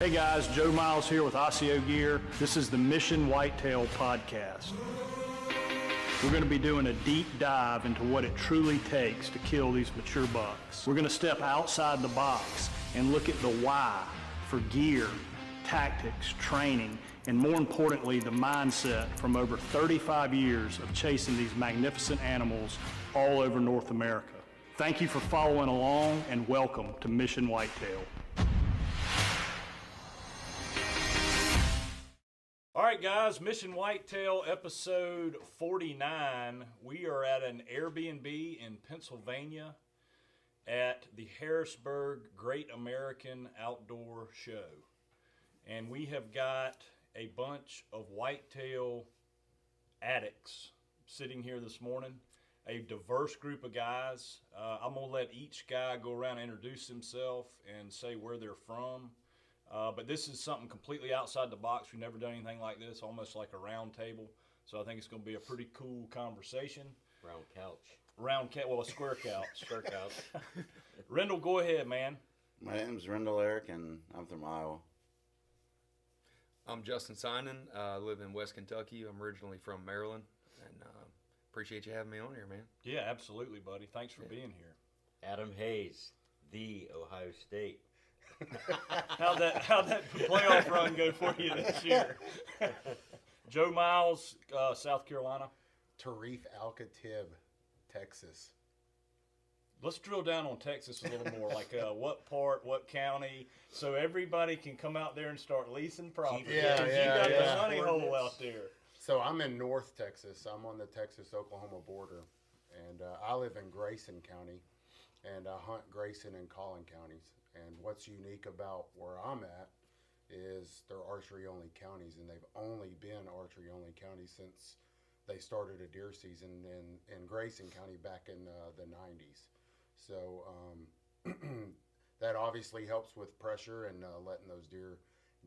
Hey guys, Joe Miles here with Osseo Gear. This is the Mission Whitetail podcast. We're going to be doing a deep dive into what it truly takes to kill these mature bucks. We're going to step outside the box and look at the why for gear, tactics, training, and more importantly, the mindset from over 35 years of chasing these magnificent animals all over North America. Thank you for following along and welcome to Mission Whitetail. All right, guys, Mission Whitetail episode 49. We are at an Airbnb in Pennsylvania at the Harrisburg Great American Outdoor Show. And we have got a bunch of whitetail addicts sitting here this morning, a diverse group of guys. I'm going to let each guy go around and introduce himself and say where they're from. But this is something completely outside the box. We've never done anything like this, almost like a round table. So I think it's going to be a pretty cool conversation. Round couch. Well, a square couch. Square couch. Rendall, go ahead, man. My name's Rendall Erik, and I'm from Iowa. I'm Justin Synan. I live in West Kentucky. I'm originally from Maryland, and appreciate you having me on here, man. Yeah, absolutely, buddy. Thanks for being here. Adam Hayes, the Ohio State. How'd that playoff run go for you this year? Joe Miles, South Carolina. Tariff Alkhatib, Texas. Let's drill down on Texas a little more. Like what part, what county, so everybody can come out there and start leasing property. You got the money hole out there. So I'm in North Texas. I'm on the Texas-Oklahoma border, and I live in Grayson County, and I hunt Grayson and Collin counties. And what's unique about where I'm at is they're archery-only counties, and they've only been archery-only counties since they started a deer season in Grayson County back in the 90s. So that obviously helps with pressure and letting those deer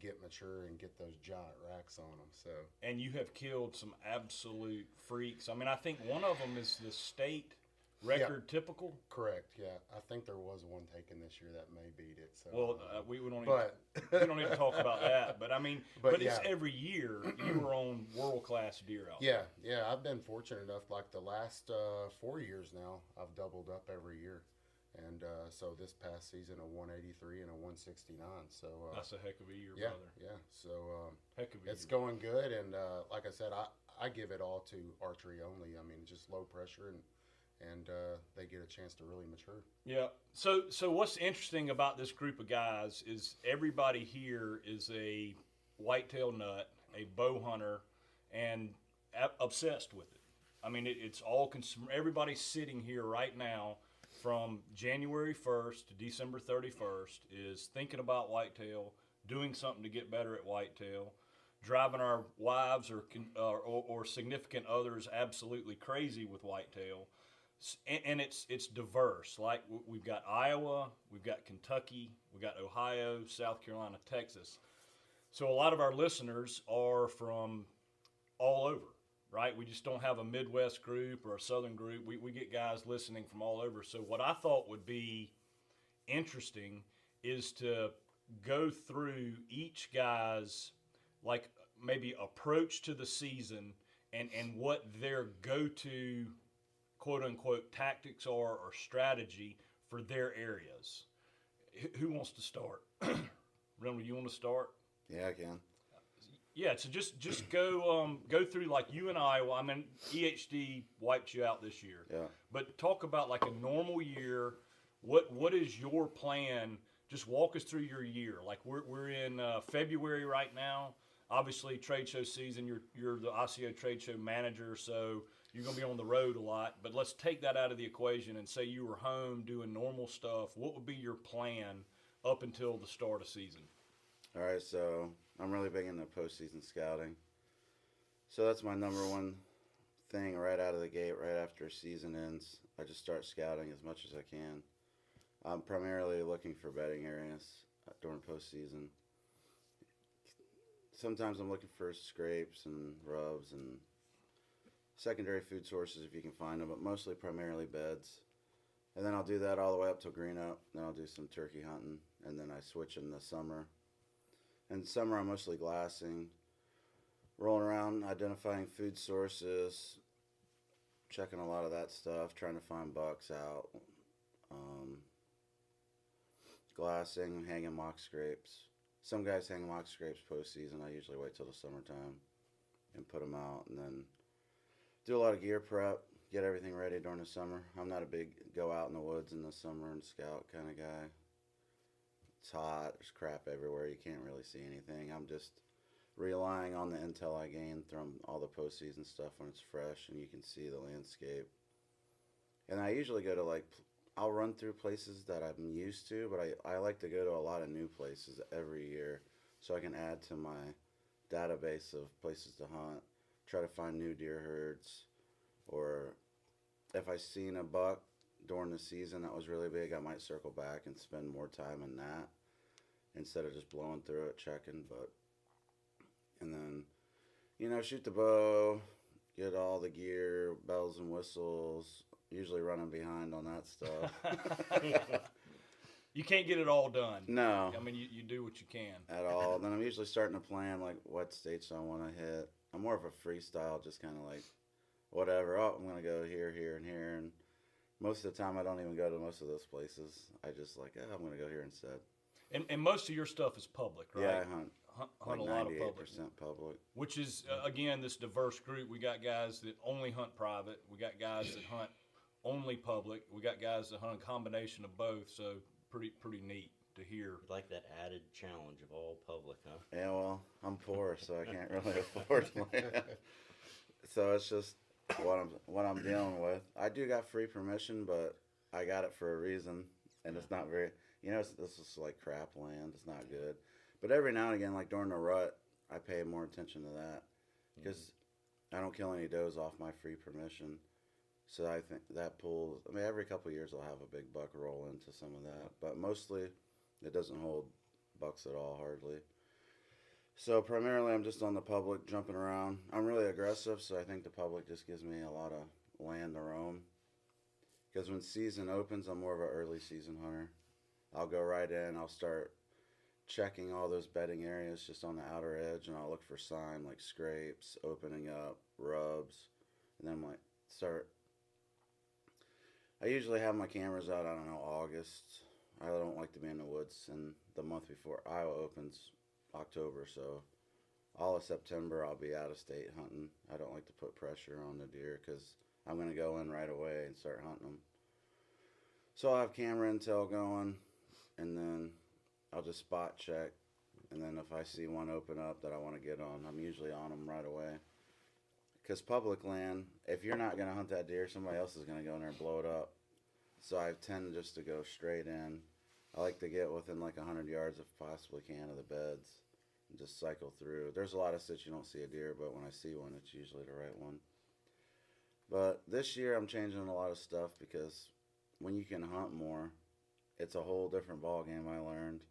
get mature and get those giant racks on them. So. And you have killed some absolute freaks. I mean, I think one of them is the state record typical? Correct, yeah. I think there was one taken this year that may beat it. So, well, we don't need to talk about that. But I mean, but it's every year you were on world-class deer out there. Yeah. I've been fortunate enough, like the last 4 years now, I've doubled up every year. And so this past season, a 183 and a 169. So that's a heck of a year, brother. Yeah. So heck of a it's year. going good. And like I said, I give it all to archery only. I mean, just low pressure and they get a chance to really mature. Yeah. So what's interesting about this group of guys is everybody here is a whitetail nut, a bow hunter, and obsessed with it. I mean, it's all everybody sitting here right now from January 1st to December 31st is thinking about whitetail, doing something to get better at whitetail, driving our wives or significant others absolutely crazy with whitetail. And it's diverse. Like we've got Iowa, we've got Kentucky, we've got Ohio, South Carolina, Texas. So a lot of our listeners are from all over, right? We just don't have a Midwest group or a Southern group. We get guys listening from all over. So what I thought would be interesting is to go through each guy's like maybe approach to the season and what their go-to quote-unquote tactics or strategy for their areas. Who wants to start? Rendall, you want to start? Yeah, I can. Yeah, so just go through like you in Iowa. I mean, EHD wiped you out this year. Yeah. But talk about like a normal year. What is your plan? Just walk us through your year. Like we're in February right now. Obviously, trade show season. You're the Osseo trade show manager, so you're going to be on the road a lot. But let's take that out of the equation and say you were home doing normal stuff. What would be your plan up until the start of season? All right, so I'm really big into postseason scouting. So that's my number one thing right out of the gate, right after season ends. I just start scouting as much as I can. I'm primarily looking for bedding areas during postseason. Sometimes I'm looking for scrapes and rubs and secondary food sources if you can find them, but mostly primarily beds. And then I'll do that all the way up till green up. Then I'll do some turkey hunting, and then I switch in the summer In summer, I'm mostly glassing, rolling around, identifying food sources, checking a lot of that stuff, trying to find bucks out, glassing, hanging mock scrapes. Some guys hang mock scrapes postseason. I usually wait till the summertime and put them out, and then do a lot of gear prep, get everything ready during the summer. I'm not a big go out in the woods in the summer and scout kind of guy. It's hot, there's crap everywhere, you can't really see anything. I'm just relying on the intel I gain from all the postseason stuff when it's fresh and you can see the landscape. And I usually go to I'll run through places that I'm used to, but I like to go to a lot of new places every year so I can add to my database of places to hunt, try to find new deer herds, or if I seen a buck during the season that was really big, I might circle back and spend more time in that instead of just blowing through it checking. And then shoot the bow, get all the gear, bells and whistles, usually running behind on that stuff. You can't get it all done. No. I mean, you do what you can. At all. Then I'm usually starting to plan what states I want to hit. I'm more of a freestyle, just kind of whatever. Oh, I'm going to go here, here, and here. And most of the time I don't even go to most of those places. I just I'm going to go here instead. And most of your stuff is public, right? Yeah, I hunt. Hunt a lot of 98% public. public. Which is, again, this diverse group. We got guys that only hunt private. We got guys that hunt only public. We got guys that hunt a combination of both. So pretty neat to hear. Like that added challenge of all public, huh? Yeah, well, I'm poor, so I can't really afford land. So it's just what I'm dealing with. I do got free permission, but I got it for a reason, and it's not very. This is crap land. It's not good. But every now and again, during the rut, I pay more attention to that because I don't kill any does off my free permission. So I think that pulls. I mean, every couple of years I'll have a big buck roll into some of that, but mostly it doesn't hold bucks at all, hardly. So primarily I'm just on the public, jumping around. I'm really aggressive, so I think the public just gives me a lot of land to roam. Because when season opens, I'm more of an early season hunter. I'll go right in. I'll start checking all those bedding areas just on the outer edge, and I'll look for sign like scrapes, opening up, rubs, and then start. I usually have my cameras out, I don't know, August. I don't like to be in the woods, and the month before Iowa opens, October, so all of September I'll be out of state hunting. I don't like to put pressure on the deer because I'm going to go in right away and start hunting them. So I'll have camera intel going, and then I'll just spot check, and then if I see one open up that I want to get on, I'm usually on them right away. Because public land, if you're not going to hunt that deer, somebody else is going to go in there and blow it up. So I tend just to go straight in. I like to get within 100 yards if possibly can of the beds and just cycle through. There's a lot of sits you don't see a deer, but when I see one, it's usually the right one. But this year I'm changing a lot of stuff because when you can hunt more, it's a whole different ball game. I learned.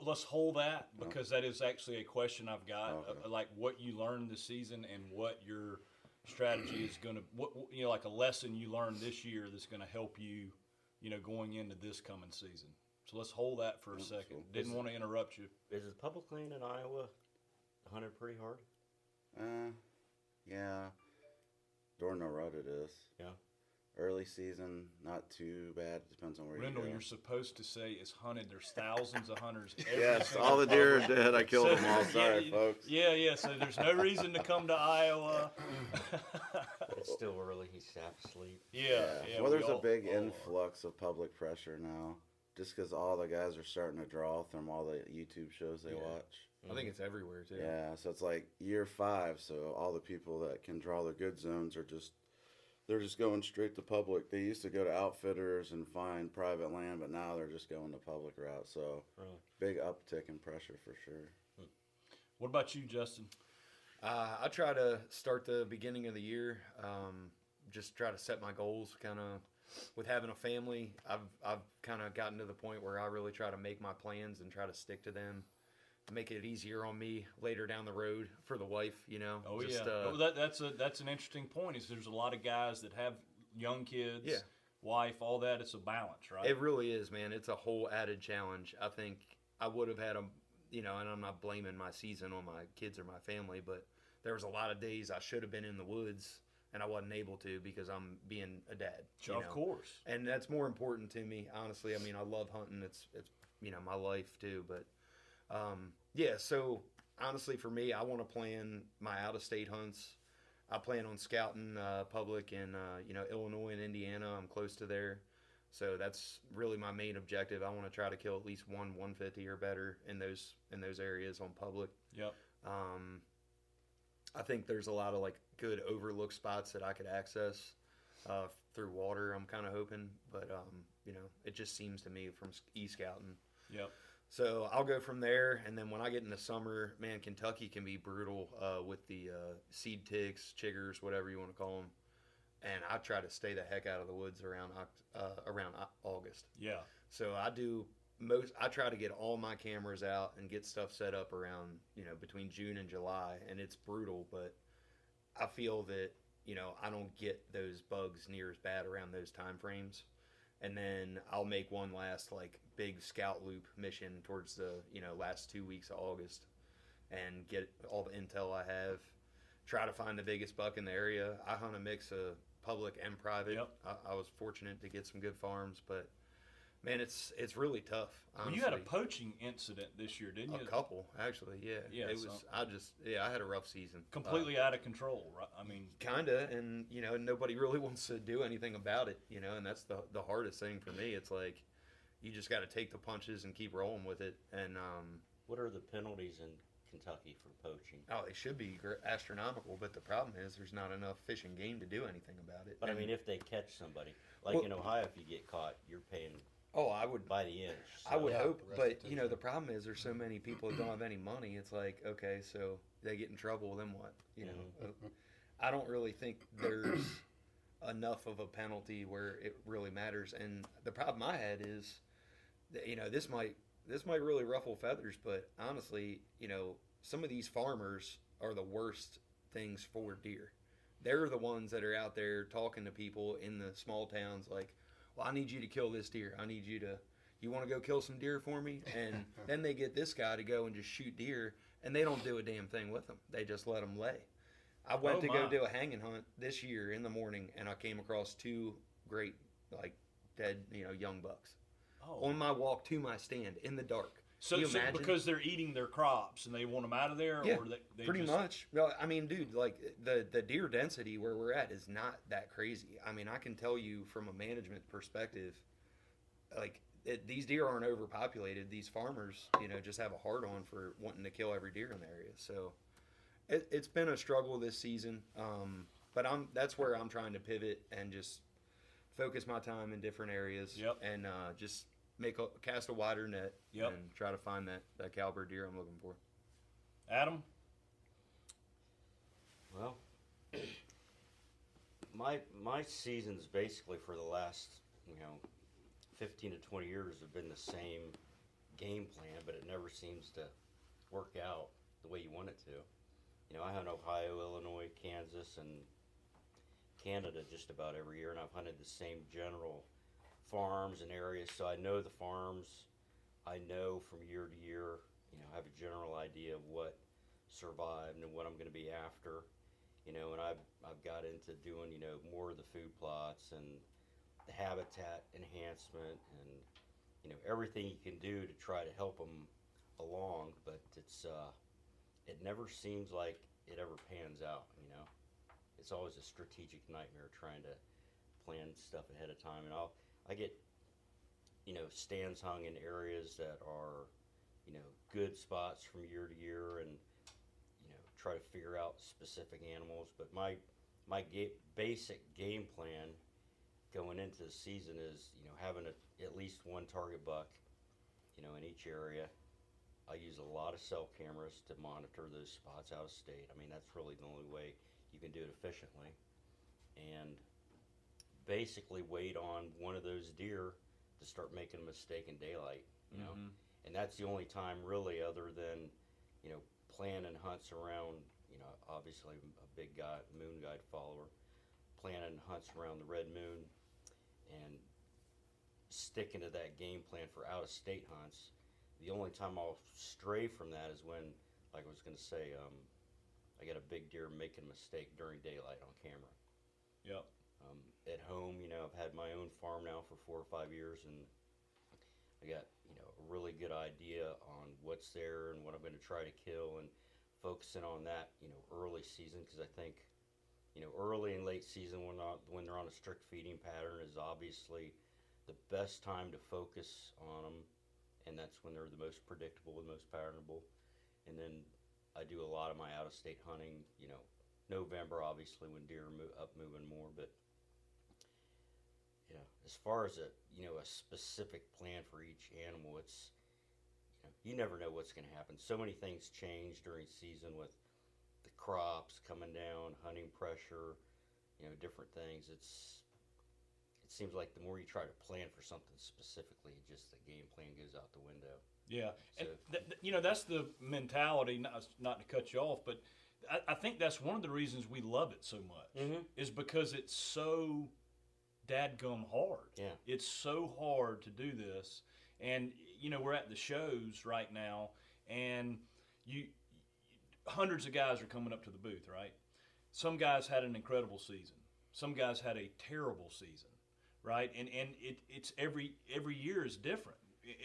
Let's hold that because that is actually a question I've got. Okay. Like what you learned this season and what your strategy is going to, like a lesson you learned this year that's going to help you, going into this coming season. So let's hold that for a second. Cool. Didn't want to interrupt you. Is the public land in Iowa hunted pretty hard? Yeah. During the rut it is. Yeah. Early season, not too bad. Depends on where Rendall, you go. you're supposed to say is hunted. There's thousands of hunters. Every Yes, single all the deer are public. dead. I killed So, them all. Sorry, folks. Yeah. So there's no reason to come to Iowa. It's still early. He's half asleep. Yeah. Well, there's we a big all are. influx of public pressure now, just because all the guys are starting to draw from all the YouTube shows they watch. I think it's everywhere too. Yeah, so it's like year 5, so all the people that can draw their good zones are they're just going straight to public. They used to go to outfitters and find private land, but now they're just going the public route. So Really? big uptick in pressure for sure. What about you, Justin? I try to start the beginning of the year, just try to set my goals. Kind of with having a family, I've kind of gotten to the point where I really try to make my plans and try to stick to them. Make it easier on me later down the road for the wife, Oh Just, yeah, well, that's an interesting point. Is there's a lot of guys that have young kids, wife, all that. It's a balance, right? It really is, man. It's a whole added challenge. I think I would have had and I'm not blaming my season on my kids or my family, but there was a lot of days I should have been in the woods and I wasn't able to because I'm being a dad. Sure, of course. And that's more important to me, honestly. I mean, I love hunting. It's my life too. But yeah, so honestly, for me, I want to plan my out-of-state hunts. I plan on scouting public in Illinois and Indiana. I'm close to there, so that's really my main objective. I want to try to kill at least one 150 or better in those areas on public. Yep. I think there's a lot of like good overlook spots that I could access through water. I'm kind of hoping, but it just seems to me from e-scouting. Yep. So I'll go from there, and then when I get into summer, man, Kentucky can be brutal with the seed ticks, chiggers, whatever you want to call them. And I try to stay the heck out of the woods around August. Yeah. So I try to get all my cameras out and get stuff set up around, between June and July, and it's brutal, but I feel that, I don't get those bugs near as bad around those time frames. And then I'll make one last like big scout loop mission towards the, last 2 weeks of August and get all the intel I have, try to find the biggest buck in the area. I hunt a mix of public and private. Yep. I was fortunate to get some good farms, but man, it's really tough. Honestly. Well, you had a poaching incident this year, didn't you? A couple, actually. Yeah. Yeah, It was. I had a rough season. Completely out of control, right? I mean, Kinda, and nobody really wants to do anything about it. And that's the hardest thing for me. It's like you just got to take the punches and keep rolling with it. And What are the penalties in Kentucky for poaching? they should be astronomical, but the problem is there's not enough fish and game to do anything about it. But And, I mean, if they catch somebody, like in Ohio, if you get caught, you're paying I would. by the inch. I would Yeah, hope, but restitution. the problem is there's so many people that don't have any money. It's like, okay, so they get in trouble, then what? I don't really think there's enough of a penalty where it really matters. And the problem I had is, that, this might really ruffle feathers, but honestly, some of these farmers are the worst things for deer. They're the ones that are out there talking to people in the small towns like, well, I need you to kill this deer. You want to go kill some deer for me? And then they get this guy to go and just shoot deer, and they don't do a damn thing with them. They just let them lay. I went to go do a hanging hunt this year in the morning, and I came across two great, like, dead, young bucks on my walk to my stand in the dark. so because they're eating their crops and they want them out of there, Yeah, or they pretty just, much. Well, I mean, dude, like the deer density where we're at is not that crazy. I mean, I can tell you from a management perspective, like these deer aren't overpopulated. These farmers, just have a hard on for wanting to kill every deer in the area. So it's been a struggle this season. But that's where I'm trying to pivot and just focus my time in different areas. Yep. And just cast a wider net. Yep. And try to find that caliber deer I'm looking for. Adam. Well, my seasons basically for the last 15 to 20 years have been the same game plan, but it never seems to work out the way you want it to. I hunt Ohio, Illinois, Kansas, and Canada just about every year, and I've hunted the same general farms and areas, so I know the farms. I know from year to year, I have a general idea of what survived and what I'm going to be after. And I've got into doing, more of the food plots and the habitat enhancement and, everything you can do to try to help them along. But it never seems like it ever pans out, It's always a strategic nightmare trying to plan stuff ahead of time. And I get, stands hung in areas that are, good spots from year to year and, try to figure out specific animals. But my basic game plan going into the season is, having at least one target buck, in each area. I use a lot of cell cameras to monitor those spots out of state. I mean, that's really the only way you can do it efficiently. And basically wait on one of those deer to start making a mistake in daylight, Mm-hmm. And that's the only time really, other than, planning hunts around, obviously a big moon guide follower, planning hunts around the red moon and sticking to that game plan for out-of-state hunts. the only time I'll stray from that is when, like I was going to say, I got a big deer making a mistake during daylight on camera. Yep. At home, I've had my own farm now for 4 or 5 years, and I got, a really good idea on what's there and what I'm going to try to kill, and focusing on that, early season, because I think, early and late season when they're on a strict feeding pattern is obviously the best time to focus on them, and that's when they're the most predictable and most patternable. And then I do a lot of my out-of-state hunting, November obviously when deer are moving more, but as far as a specific plan for each animal, it's you never know what's going to happen. So many things change during season with the crops coming down, hunting pressure, different things. It seems like the more you try to plan for something specifically, just the game plan goes out the window. Yeah, So, and that's the mentality. Not to cut you off, but I think that's one of the reasons we love it so much. Is because it's so dadgum hard. Yeah. It's so hard to do this, and we're at the shows right now, and hundreds of guys are coming up to the booth, right? Some guys had an incredible season. Some guys had a terrible season, right? And it's every year is different.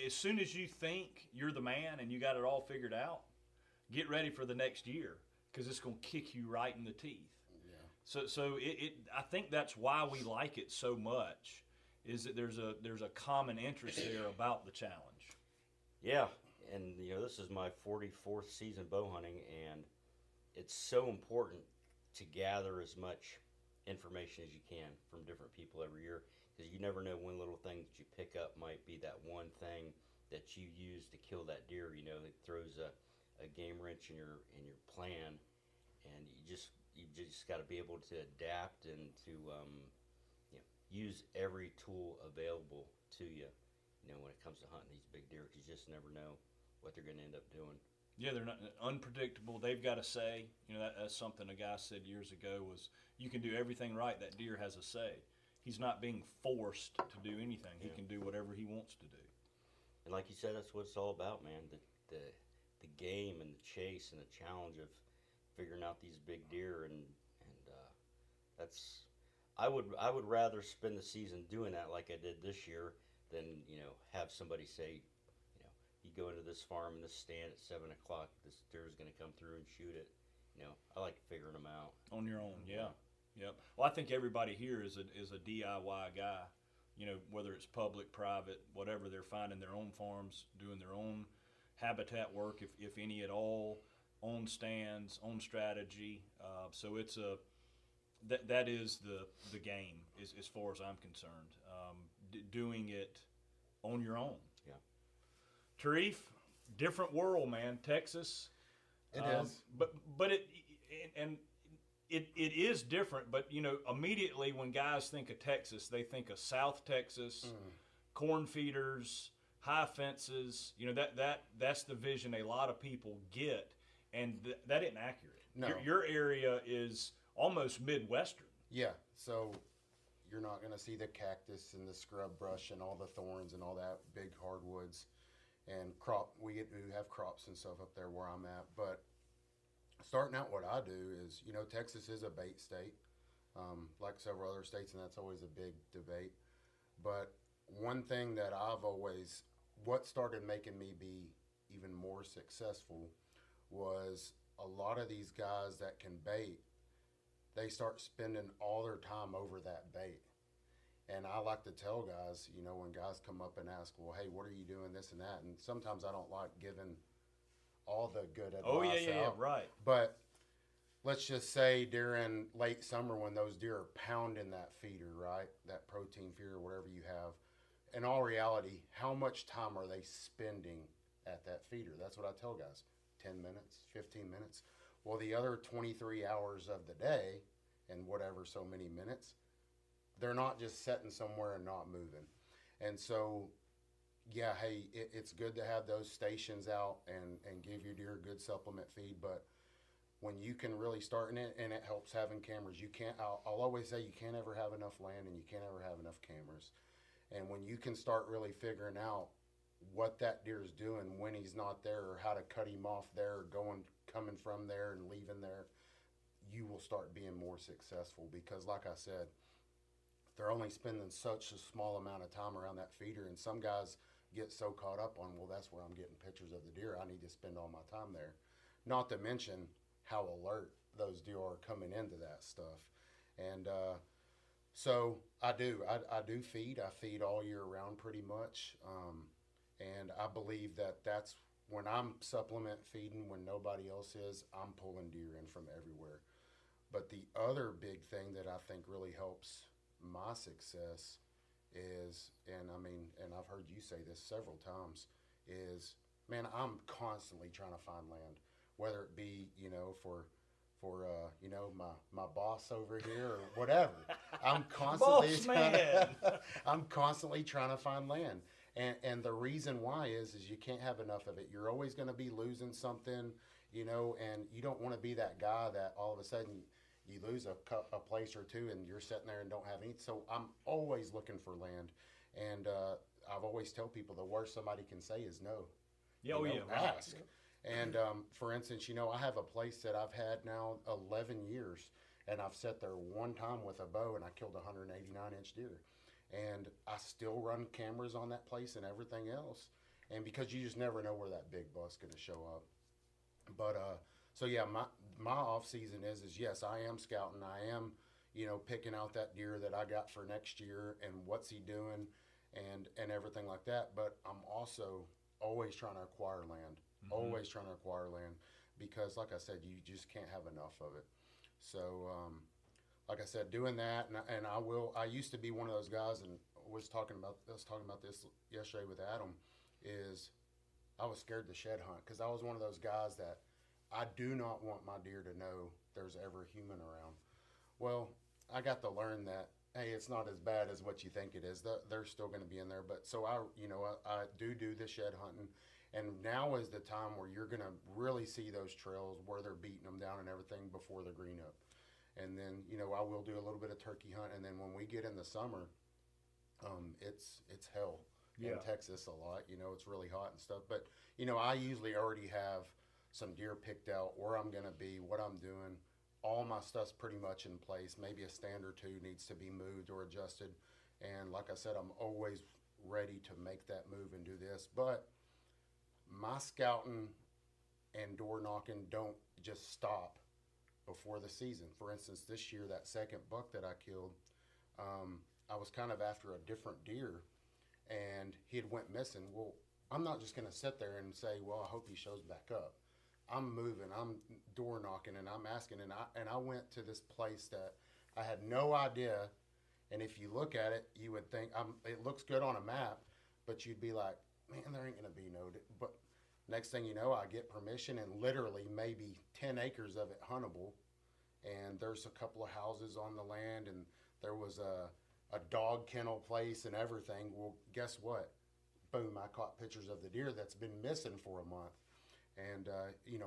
As soon as you think you're the man and you got it all figured out, get ready for the next year, because it's going to kick you right in the teeth. Yeah. So I think that's why we like it so much, is that there's a common interest there about the challenge. Yeah, and this is my 44th season bow hunting, and it's so important to gather as much information as you can from different people every year, because you never know when little thing that you pick up might be that one thing that you use to kill that deer. It throws a game wrench in your plan, and you just got to be able to adapt and to use every tool available to you. When it comes to hunting these big deer, because you just never know what they're going to end up doing. Yeah, they're not unpredictable. They've got a say. That's something a guy said years ago was, you can do everything right. That deer has a say. He's not being forced to do anything. He can do whatever he wants to do. And like you said, that's what it's all about, man. The game and the chase and the challenge of figuring out these big deer, and that's. I would rather spend the season doing that like I did this year than have somebody say, you go into this farm and this stand at 7 o'clock, this deer is going to come through and shoot it. I like figuring them out on your own. Yeah. Yep. Well, I think everybody here is a DIY guy. Whether it's public, private, whatever, they're finding their own farms, doing their own habitat work, if any at all, own stands, own strategy. So it's that is the game as far as I'm concerned. Doing it on your own. Yeah. Tariff, different world, man. Texas. It is. But it is different. But immediately when guys think of Texas, they think of South Texas, corn feeders, high fences. That's the vision a lot of people get, and that isn't accurate. No. Your area is almost Midwestern. Yeah. So you're not going to see the cactus and the scrub brush and all the thorns and all that big hardwoods and crop. We have crops and stuff up there where I'm at. But starting out, what I do is, Texas is a bait state, like several other states, and that's always a big debate. But one thing that what started making me be even more successful was a lot of these guys that can bait, they start spending all their time over that bait. And I like to tell guys, when guys come up and ask, well, hey, what are you doing, this and that? And sometimes I don't like giving all the good advice Oh, yeah, out. right. But let's just say during late summer when those deer are pounding that feeder, right, that protein feeder, whatever you have, in all reality, how much time are they spending at that feeder? That's what I tell guys, 10 minutes, 15 minutes. Well, the other 23 hours of the day and whatever so many minutes, they're not just sitting somewhere and not moving. And so, yeah, hey, it's good to have those stations out and give your deer a good supplement feed, but when you can really start in it, and it helps having cameras. I'll always say you can't ever have enough land and you can't ever have enough cameras. And when you can start really figuring out what that deer is doing when he's not there, or how to cut him off there, or coming from there and leaving there, you will start being more successful. Because like I said, they're only spending such a small amount of time around that feeder, and some guys get so caught up on, well, that's where I'm getting pictures of the deer, I need to spend all my time there. Not to mention how alert those deer are coming into that stuff. And so I do feed. I feed all year round pretty much. And I believe that's when I'm supplement feeding, when nobody else is, I'm pulling deer in from everywhere. But the other big thing that I think really helps my success is, and I've heard you say this several times, is, man, I'm constantly trying to find land, whether it be, for my boss over here or whatever. I'm constantly Boss man. I'm constantly trying to find land. And the reason why is you can't have enough of it. You're always going to be losing something, and you don't want to be that guy that all of a sudden you lose a place or two and you're sitting there and don't have any. So I'm always looking for land. And I've always tell people the worst somebody can say is no. Ask. And for instance, I have a place that I've had now 11 years, and I've sat there one time with a bow and I killed a 189-inch deer. And I still run cameras on that place and everything else. And because you just never know where that big buck's going to show up. But so yeah, my off season is yes, I am scouting. I am, picking out that deer that I got for next year and what's he doing and everything like that. But I'm also always trying to acquire land. Mm-hmm. Always trying to acquire land, because like I said, you just can't have enough of it. So like I said, doing that, and I used to be one of those guys, and was talking about this yesterday with Adam, is I was scared to shed hunt, because I was one of those guys that I do not want my deer to know there's ever a human around. Well, I got to learn that, hey, it's not as bad as what you think it is. They're still going to be in there. But so I do the shed hunting, and now is the time where you're going to really see those trails where they're beating them down and everything before they're green up. And then, I will do a little bit of turkey hunt, and then when we get in the summer, it's hell in Texas a lot. It's really hot and stuff. But I usually already have some deer picked out, where I'm going to be, what I'm doing. All my stuff's pretty much in place. Maybe a stand or two needs to be moved or adjusted. And like I said, I'm always ready to make that move and do this. But my scouting and door knocking don't just stop before the season. For instance, this year, that second buck that I killed, I was kind of after a different deer, and he had went missing. Well, I'm not just going to sit there and say, well, I hope he shows back up. I'm moving, I'm door knocking, and I'm asking, and I went to this place that I had no idea. And if you look at it, you would think it looks good on a map, but you'd be like, man, there ain't going to be no. But next thing you know, I get permission, and literally maybe 10 acres of it huntable. And there's a couple of houses on the land, and there was a dog kennel place and everything. Well, guess what? Boom, I caught pictures of the deer that's been missing for a month. And,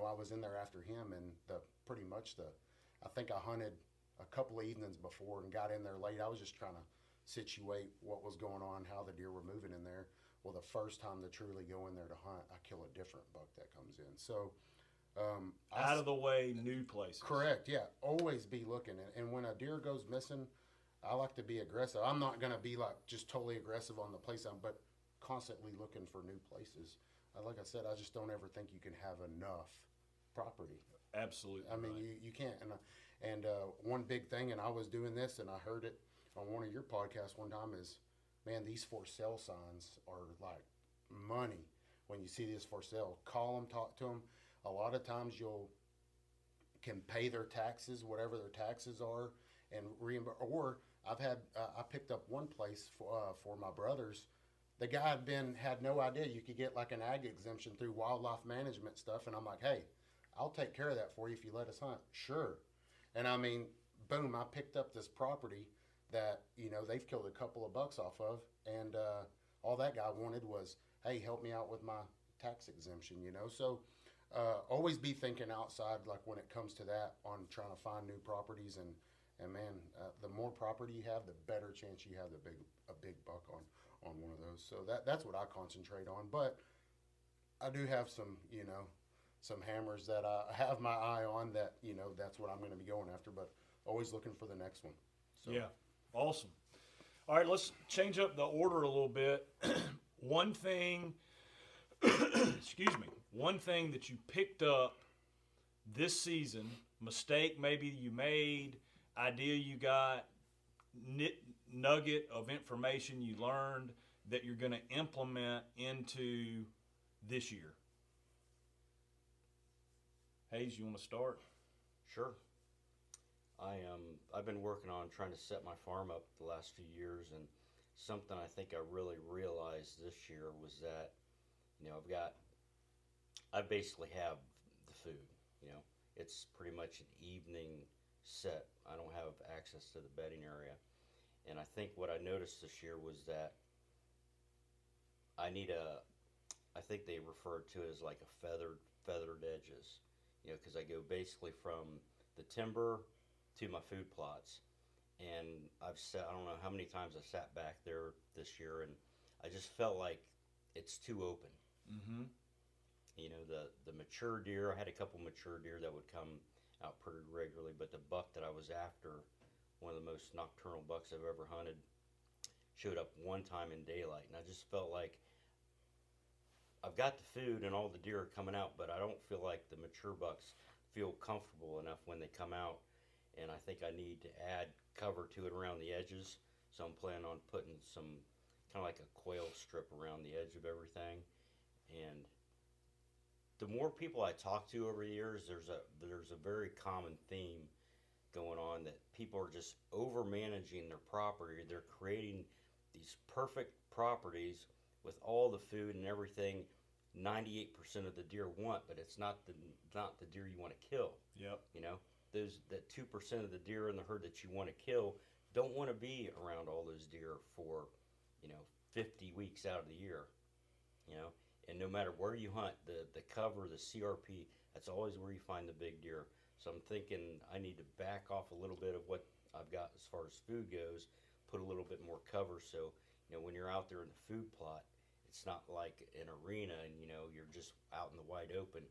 I was in there after him, and I think I hunted a couple of evenings before and got in there late. I was just trying to situate what was going on, how the deer were moving in there. Well, the first time to truly go in there to hunt, I kill a different buck that comes in. So, out of the way, new places. Correct, yeah. Always be looking. And when a deer goes missing, I like to be aggressive. I'm not going to be like just totally aggressive on the place but constantly looking for new places. Like I said, I just don't ever think you can have enough property. Absolutely. I mean, you can't. And one big thing, and I was doing this, and I heard it on one of your podcasts one time, is, man, these for sale signs are like money. When you see this for sale, call them, talk to them. A lot of times can pay their taxes, whatever their taxes are, and reimburse. Or I picked up one place for my brothers. The guy had no idea you could get like an ag exemption through wildlife management stuff. And I'm like, hey, I'll take care of that for you if you let us hunt. Sure. And I mean, boom, I picked up this property that, they've killed a couple of bucks off of. And all that guy wanted was, hey, help me out with my tax exemption, So always be thinking outside, like when it comes to that, on trying to find new properties. And man, the more property you have, the better chance you have a big buck on one of those. So that's what I concentrate on. But I do have some, some hammers that I have my eye on that, that's what I'm going to be going after, but always looking for the next one. So. Yeah, awesome. All right, let's change up the order a little bit. One thing, excuse me, one thing that you picked up this season, mistake maybe you made, idea you got, nugget of information you learned that you're going to implement into this year. Hayes, you want to start? Sure. I've been working on trying to set my farm up the last few years, and something I think I really realized this year was that, I basically have the food, it's pretty much an evening set. I don't have access to the bedding area. And I think what I noticed this year was that I think they referred to it as like a feathered edges, because I go basically from the timber to my food plots. And I don't know how many times I sat back there this year, and I just felt like it's too open. Mm-hmm. The mature deer, I had a couple mature deer that would come out pretty regularly, but the buck that I was after, one of the most nocturnal bucks I've ever hunted, showed up one time in daylight, and I just felt like I've got the food and all the deer are coming out, but I don't feel like the mature bucks feel comfortable enough when they come out, and I think I need to add cover to it around the edges. So I'm planning on putting some kind of like a quail strip around the edge of everything. And the more people I talk to over the years, there's a very common theme going on that people are just over managing their property. They're creating these perfect properties with all the food and everything 98% of the deer want, but it's not the deer you want to kill. Yep. That 2% of the deer in the herd that you want to kill don't want to be around all those deer for 50 weeks out of the year. And no matter where you hunt, the cover, the CRP, that's always where you find the big deer. So I'm thinking I need to back off a little bit of what I've got as far as food goes, put a little bit more cover. So when you're out there in the food plot, it's not like an arena and you're just out in the wide open.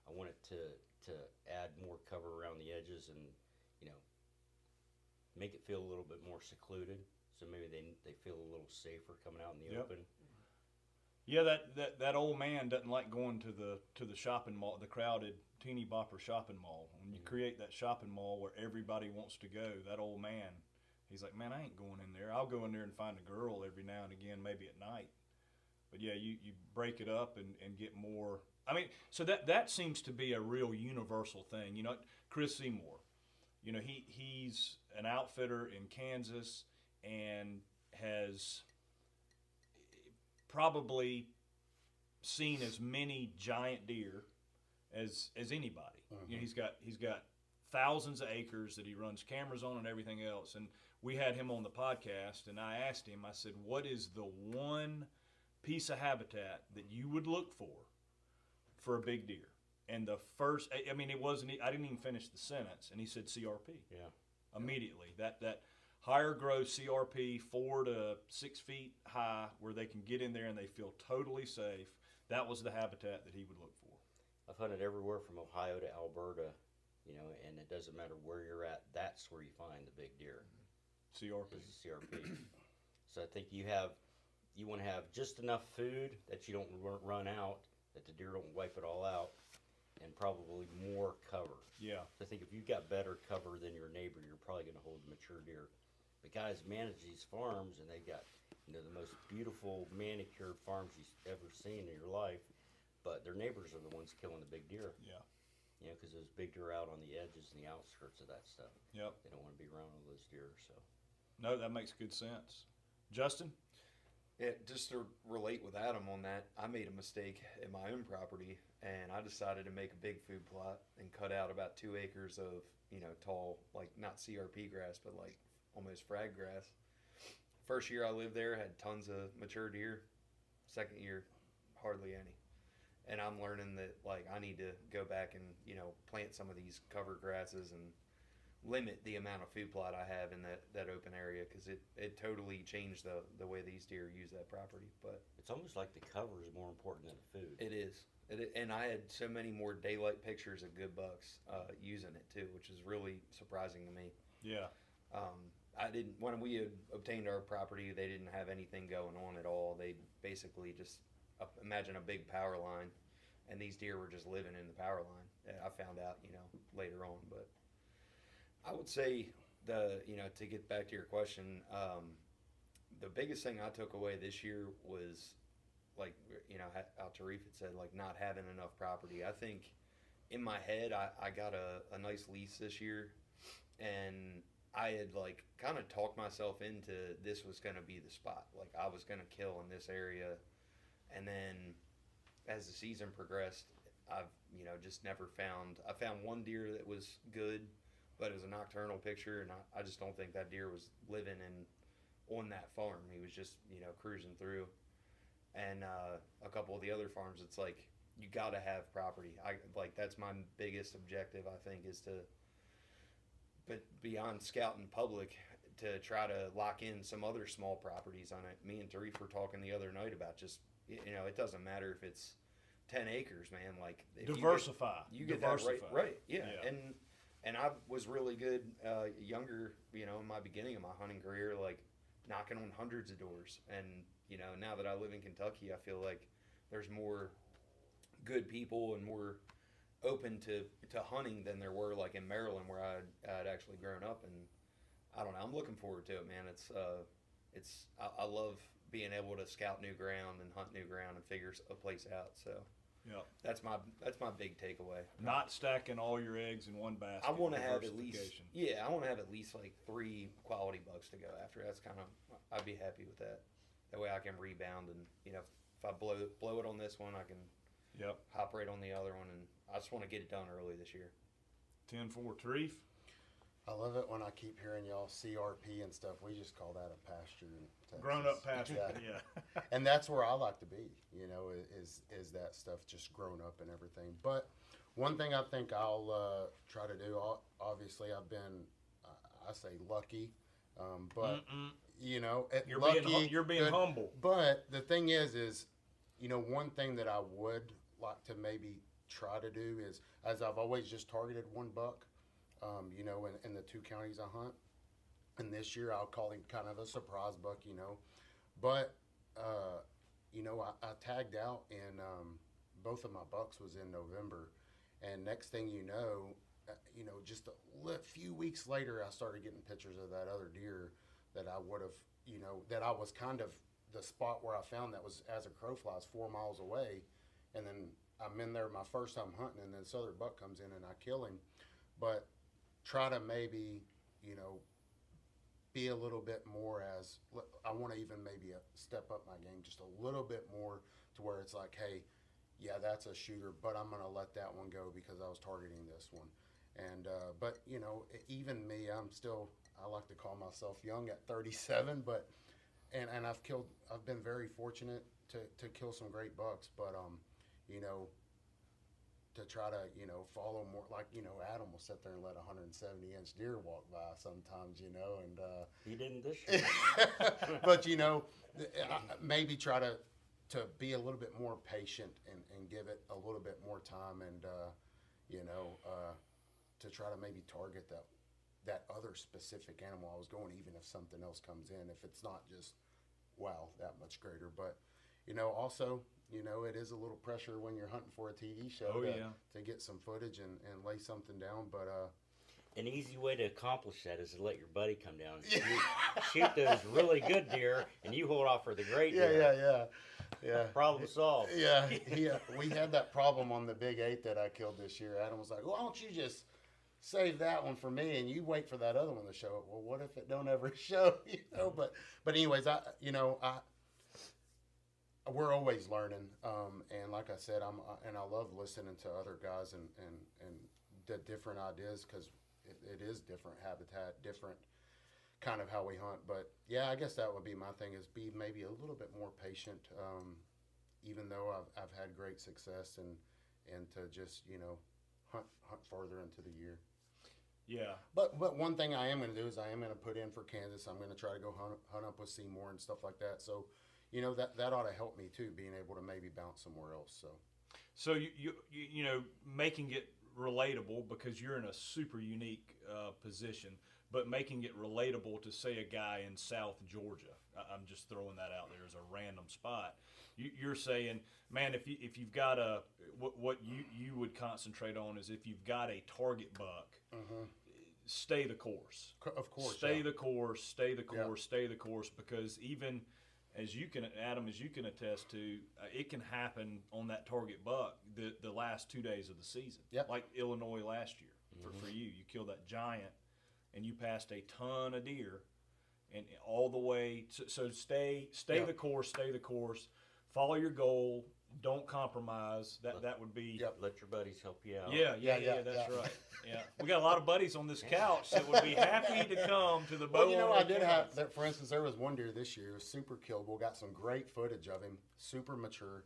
I want it to add more cover around the edges and make it feel a little bit more secluded. So maybe they feel a little safer coming out in the Yep. open. Yeah, that old man doesn't like going to the shopping mall, the crowded teeny bopper shopping mall. When you create that shopping mall where everybody wants to go, that old man, he's like, man, I ain't going in there. I'll go in there and find a girl every now and again, maybe at night. But yeah, you break it up and get more. I mean, so that seems to be a real universal thing. Chris Seymour, he's an outfitter in Kansas and has probably seen as many giant deer as anybody. Mm-hmm. He's got thousands of acres that he runs cameras on and everything else. And we had him on the podcast, and I asked him, I said, what is the one piece of habitat that you would look for a big deer? And the first, I mean, I didn't even finish the sentence, and he said CRP. Yeah. Immediately. That higher growth CRP, 4 to 6 feet high, where they can get in there and they feel totally safe. That was the habitat that he would look for. I've hunted everywhere from Ohio to Alberta, and it doesn't matter where you're at. That's where you find the big deer. CRP. Is the CRP. So I think you want to have just enough food that you don't run out, that the deer don't wipe it all out, and probably more cover. Yeah. So I think if you've got better cover than your neighbor, you're probably going to hold mature deer. The guys manage these farms, and they got the most beautiful manicured farms you've ever seen in your life, but their neighbors are the ones killing the big deer. Yeah. Because those big deer are out on the edges and the outskirts of that stuff. Yep. They don't want to be around all those deer. So. No, that makes good sense. Justin? Yeah, just to relate with Adam on that, I made a mistake in my own property, and I decided to make a big food plot and cut out about 2 acres of, tall, like not CRP grass, but like almost frag grass. First year I lived there, had tons of mature deer. Second year, hardly any. And I'm learning that, like, I need to go back and, plant some of these cover grasses and limit the amount of food plot I have in that open area, because it totally changed the way these deer use that property. But It's almost like the cover is more important than the food. it is. And I had so many more daylight pictures of good bucks using it too, which is really surprising to me. Yeah. I didn't when we had obtained our property. They didn't have anything going on at all. They basically just imagine a big power line, and these deer were just living in the power line. I found out, later on. But I would say to get back to your question, the biggest thing I took away this year was, like, how Tariff had said, like, not having enough property. I think in my head, I got a nice lease this year, and I had, like, kind of talked myself into this was going to be the spot. Like, I was going to kill in this area. And then as the season progressed, I've, just never I found one deer that was good, but it was a nocturnal picture, and I just don't think that deer was living on that farm. He was just, cruising through. And a couple of the other farms, it's like, you got to have property. That's my biggest objective, I think, is but beyond scouting public, to try to lock in some other small properties on it. Me and Tariff were talking the other night about just, it doesn't matter if it's 10 acres, man. Like, if Diversify. You get Diversify. that right. Yeah. And I was really good younger, in my beginning of my hunting career, like knocking on hundreds of doors. And, now that I live in Kentucky, I feel like there's more good people and more open to hunting than there were, like, in Maryland, where I'd actually grown up. And I don't know, I'm looking forward to it, man. I love being able to scout new ground and hunt new ground and figure a place out. So Yeah. that's my big takeaway. Not stacking all your eggs in one basket. I want to have at least Diversification. I want to have at least like 3 quality bucks to go after. That's kind of, I'd be happy with that. That way I can rebound, and if I blow it on this one, I can Yep. hop right on the other one, and I just want to get it done early this year. 10-4 Tariff. I love it when I keep hearing y'all CRP and stuff. We just call that a pasture in Texas. Grown up pasture. Yeah. Yeah. And that's where I like to be, is that stuff just grown up and everything. But one thing I think I'll try to do, obviously I've been, I say lucky, but, You're being good. humble. But the thing is, one thing that I would like to maybe try to do is, as I've always just targeted one buck, in the 2 counties I hunt. And this year I'll call him kind of a surprise buck, But, I tagged out, and both of my bucks was in November. And next thing you know, just a few weeks later, I started getting pictures of that other deer that I would have, that I was kind of the spot where I found that was, as a crow flies, 4 miles away. And then I'm in there my first time hunting, and then this other buck comes in and I kill him. But try to maybe, be a little bit more I want to even maybe step up my game just a little bit more, to where it's like, hey, yeah, that's a shooter, but I'm going to let that one go because I was targeting this one. And, but, even me, I like to call myself young at 37, but, and I've been very fortunate to kill some great bucks, but, to try to, follow more, like, Adam will sit there and let a 170-inch deer walk by sometimes, and, He didn't this year. but, maybe try to be a little bit more patient and give it a little bit more time, and, to try to maybe target that other specific animal I was going, even if something else comes in, if it's not just, wow, that much greater. But, also, it is a little pressure when you're hunting for a TV show to get some footage and lay something down. But An easy way to accomplish that is to let your buddy come down and shoot those really good deer, and you hold off for the great deer. Yeah. Problem solved. Yeah, we had that problem on the big 8 that I killed this year. Adam was like, "Well, why don't you just save that one for me, and you wait for that other one to show." Well, what if it don't ever show? But anyways, we're always learning, and like I said, I love listening to other guys and the different ideas, because it is different habitat, different kind of how we hunt. But yeah, I guess that would be my thing, is be maybe a little bit more patient, even though I've had great success, and to just hunt farther into the year. Yeah. But one thing I am going to do is I am going to put in for Kansas. I'm going to try to go hunt up with Seymour and stuff like that. So, that ought to help me too, being able to maybe bounce somewhere else. So you know, making it relatable, because you're in a super unique position, but making it relatable to, say, a guy in South Georgia. I'm just throwing that out there as a random spot. You're saying, man, if you've got what you would concentrate on is, if you've got a target buck, stay the course. Of course, stay the course, stay the course, stay the course, because even as you can, Adam, as you can attest to, it can happen on that target buck the last 2 days of the season. Yep. Like Illinois last year for you. You killed that giant, and you passed a ton of deer, and all the way. So stay the course, stay the course. Follow your goal. Don't compromise. That would be. Yep. Let your buddies help you out. Yeah, that's right. Yeah, we got a lot of buddies on this couch that would be happy to come to the bow. Well, I did have that. For instance, there was one deer this year, super killable. Got some great footage of him, super mature.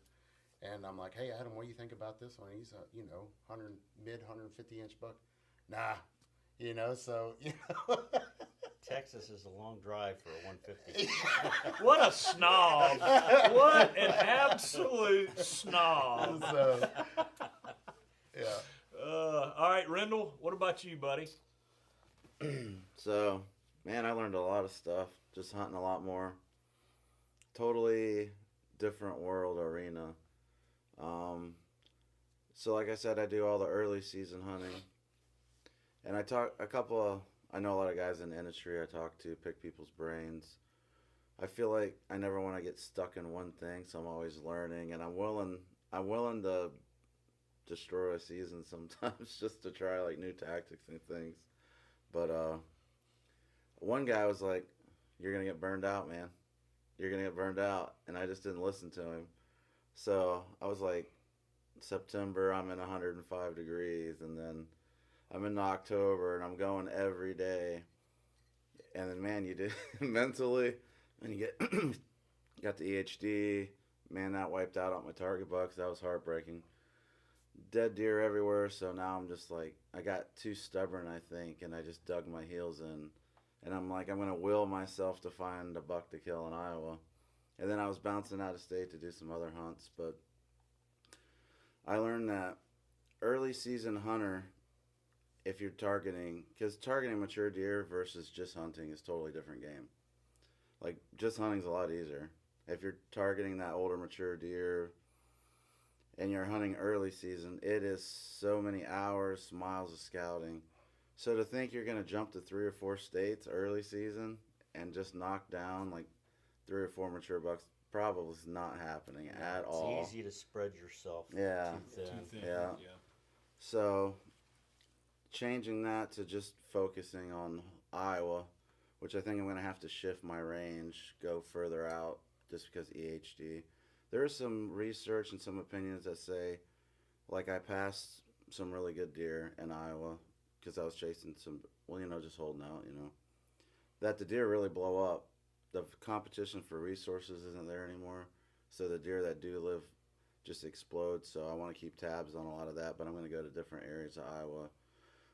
And I'm like, hey, Adam, what do you think about this one? He's a, 150 inch buck. Nah, so. Texas is a long drive for a 150. What a snob! What an absolute snob! So, yeah. All right, Rendall, what about you, buddy? So, man, I learned a lot of stuff just hunting a lot more. Totally different world arena. So like I said, I do all the early season hunting. And I know a lot of guys in the industry I talk to, pick people's brains. I feel like I never want to get stuck in one thing, so I'm always learning, and I'm willing to destroy a season sometimes just to try like new tactics and things. But one guy was like, "You're gonna get burned out, man. You're gonna get burned out," and I just didn't listen to him. So I was like, September, I'm in 105 degrees, and then I'm in October, and I'm going every day. And then, man, you did mentally, and you got the EHD. Man, that wiped out on my target bucks. That was heartbreaking. Dead deer everywhere, so now I'm just like, I got too stubborn, I think, and I just dug my heels in. And I'm like, I'm going to will myself to find a buck to kill in Iowa. And then I was bouncing out of state to do some other hunts, but I learned that early season hunter, if you're targeting, because targeting mature deer versus just hunting is a totally different game. Like, just hunting's a lot easier. If you're targeting that older mature deer and you're hunting early season, it is so many hours, miles of scouting. So to think you're going to jump to 3 or 4 states early season and just knock down like 3 or 4 mature bucks probably is not happening at all. It's easy to spread yourself Yeah. too thin. Too thin, Yeah. So changing that to just focusing on Iowa, which I think I'm going to have to shift my range, go further out just because EHD. There is some research and some opinions that say, like, I passed some really good deer in Iowa because I was chasing some, just holding out, that the deer really blow up. The competition for resources isn't there anymore. So the deer that do live just explode. So I want to keep tabs on a lot of that, but I'm going to go to different areas of Iowa,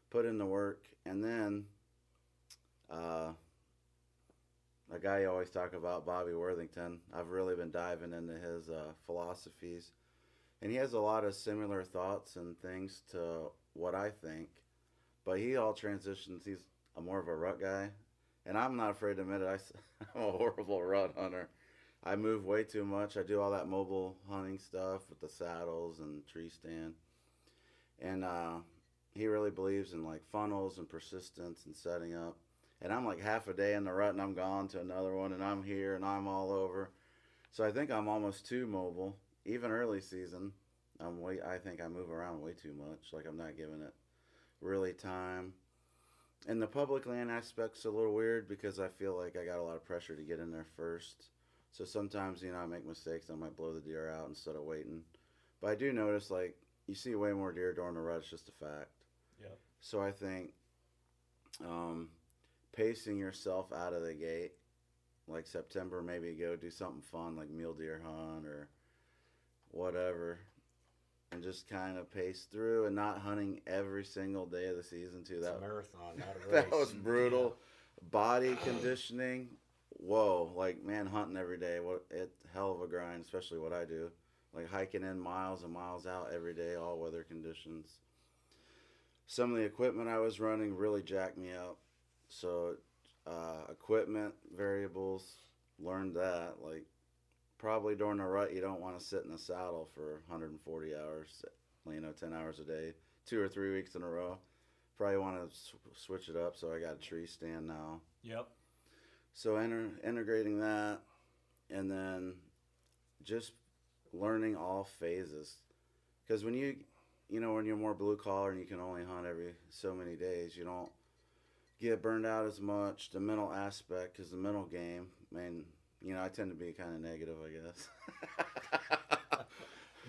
put in the work, and then a guy you always talk about, Bobby Worthington. I've really been diving into his philosophies, and he has a lot of similar thoughts and things to what I think, but he all transitions. He's more of a rut guy, and I'm not afraid to admit it. I'm a horrible rut hunter. I move way too much. I do all that mobile hunting stuff with the saddles and tree stand, and he really believes in like funnels and persistence and setting up. And I'm like half a day in the rut and I'm gone to another one, and I'm here and I'm all over. So I think I'm almost too mobile. Even early season, I think I move around way too much. Like, I'm not giving it really time. And the public land aspect's a little weird because I feel like I got a lot of pressure to get in there first. So sometimes, I make mistakes. I might blow the deer out instead of waiting. But I do notice, like, you see way more deer during the rut. It's just a fact. Yeah. So I think pacing yourself out of the gate, like September, maybe go do something fun like mule deer hunt or whatever, and just kind of pace through and not hunting every single day of the season too. It's That a marathon, not a race. that was brutal. Body conditioning, whoa! Like man, hunting every day, hell of a grind, especially what I do, like hiking in miles and miles out every day, all weather conditions. Some of the equipment I was running really jacked me up. So, equipment variables, learned that. Like, probably during the rut, you don't want to sit in the saddle for 140 hours, 10 hours a day, 2 or 3 weeks in a row. Probably want to switch it up. So I got a tree stand now. Yep. So integrating that, and then just learning all phases, because when when you're more blue collar and you can only hunt every so many days, you don't get burned out as much. The mental aspect, because the mental game, man, I tend to be kind of negative, I guess.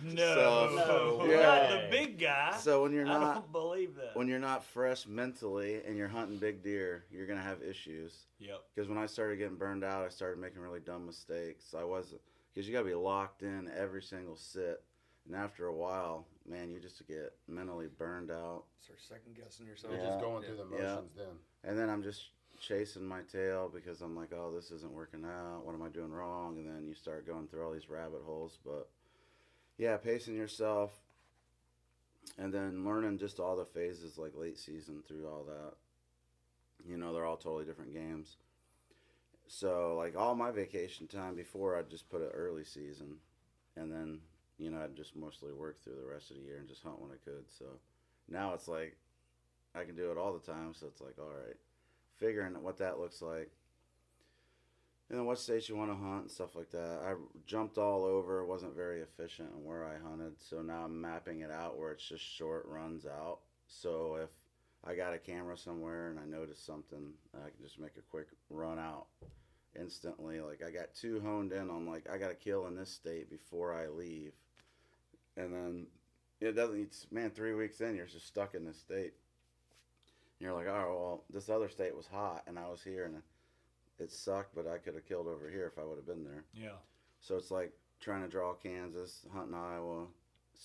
No, yeah. not the big guy. So when you're I not don't believe that. when you're not fresh mentally and you're hunting big deer, you're gonna have issues. Yep. Because when I started getting burned out, I started making really dumb mistakes. Because you gotta be locked in every single sit, and after a while, man, you just get mentally burned out. Start second guessing yourself. You're Yeah. just going through the motions then. And then I'm just chasing my tail because I'm like, oh, this isn't working out. What am I doing wrong? And then you start going through all these rabbit holes. But yeah, pacing yourself, and then learning just all the phases, like late season through all that. They're all totally different games. So like all my vacation time before, I'd just put it early season, and then I'd just mostly work through the rest of the year and just hunt when I could. So now it's like I can do it all the time. So it's like, all right, figuring what that looks like, and then what states you want to hunt and stuff like that. I jumped all over, wasn't very efficient in where I hunted. So now I'm mapping it out where it's just short runs out. So if I got a camera somewhere and I notice something, I can just make a quick run out instantly. Like I got 2 honed in on like I got to kill in this state before I leave, and then it doesn't. 3 weeks in, you're just stuck in this state. And you're like, oh well, this other state was hot and I was here and it sucked, but I could have killed over here if I would have been there. Yeah. So it's like trying to draw Kansas, hunting Iowa,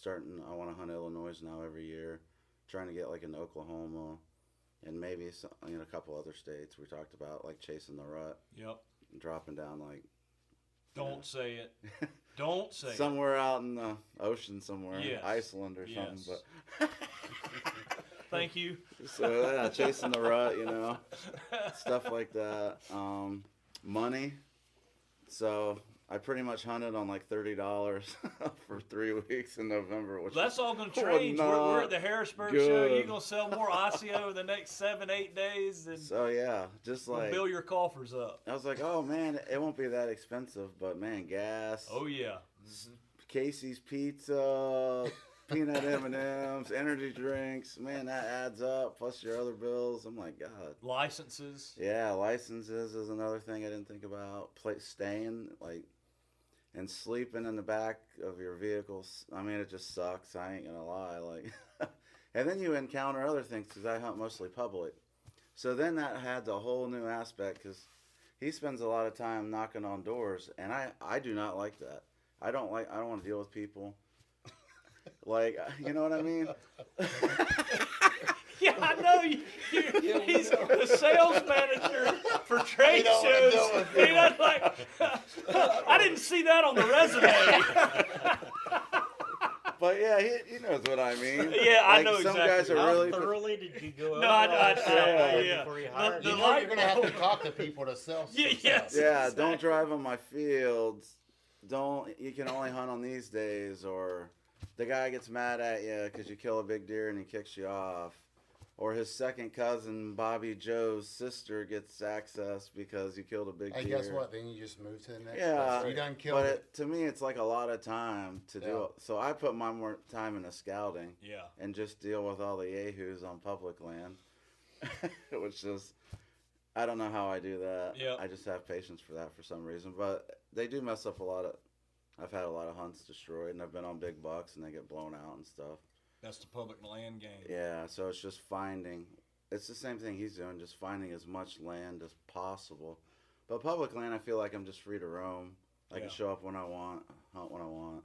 I want to hunt Illinois now every year, trying to get like in Oklahoma, and maybe a couple other states we talked about, like chasing the rut. Yep. Dropping down like Don't say it. Don't say it. somewhere out in the ocean somewhere, Yes. Iceland or something. Yes. But Thank you. so yeah, chasing the rut, stuff like that. Money. So I pretty much hunted on like $30 for 3 weeks in November. Which That's all going to was change. not We're at the Harrisburg show. good. You're going to sell more ICO in the next 7-8 days, and So yeah, just like fill your coffers up. I was like, oh man, it won't be that expensive, but man, gas. Oh yeah. Casey's Pizza, peanut M&Ms, energy drinks, man, that adds up. Plus your other bills. I'm like, God. Licenses. Yeah, licenses is another thing I didn't think about. Staying and sleeping in the back of your vehicles. I mean, it just sucks. I ain't gonna lie. Like, and then you encounter other things because I hunt mostly public. So then that had a whole new aspect because he spends a lot of time knocking on doors, and I do not like that. I don't want to deal with people. Like, you know what I mean? Yeah, I know. He's the sales manager for trade shows. He doesn't like. I didn't see that on the resume. But yeah, he knows what I mean. Yeah, I know some exactly. guys are How really thoroughly did you go over No, all this stuff yeah. before you hired The me? light You're going to have to talk to people to sell Yeah, some yes. stuff. Yeah, Exactly. don't drive on my fields. You can only hunt on these days, or the guy gets mad at you because you kill a big deer and he kicks you off. Or his second cousin, Bobby Joe's sister, gets access because you killed a big Hey, deer. guess what? Then you just move to the next Yeah, place. You done killed but it. to me, it's like a lot of time to do Yeah. it. So I put my more time into scouting Yeah. and just deal with all the yahoos on public land, which is, I don't know how I do that. Yeah. I just have patience for that for some reason. But they do mess up a lot of. I've had a lot of hunts destroyed, and I've been on big bucks, and they get blown out and stuff. That's the public land game. Yeah, so it's just finding. It's the same thing he's doing, just finding as much land as possible. But public land, I feel like I'm just free to roam. I can Yeah. show up when I want, hunt when I want.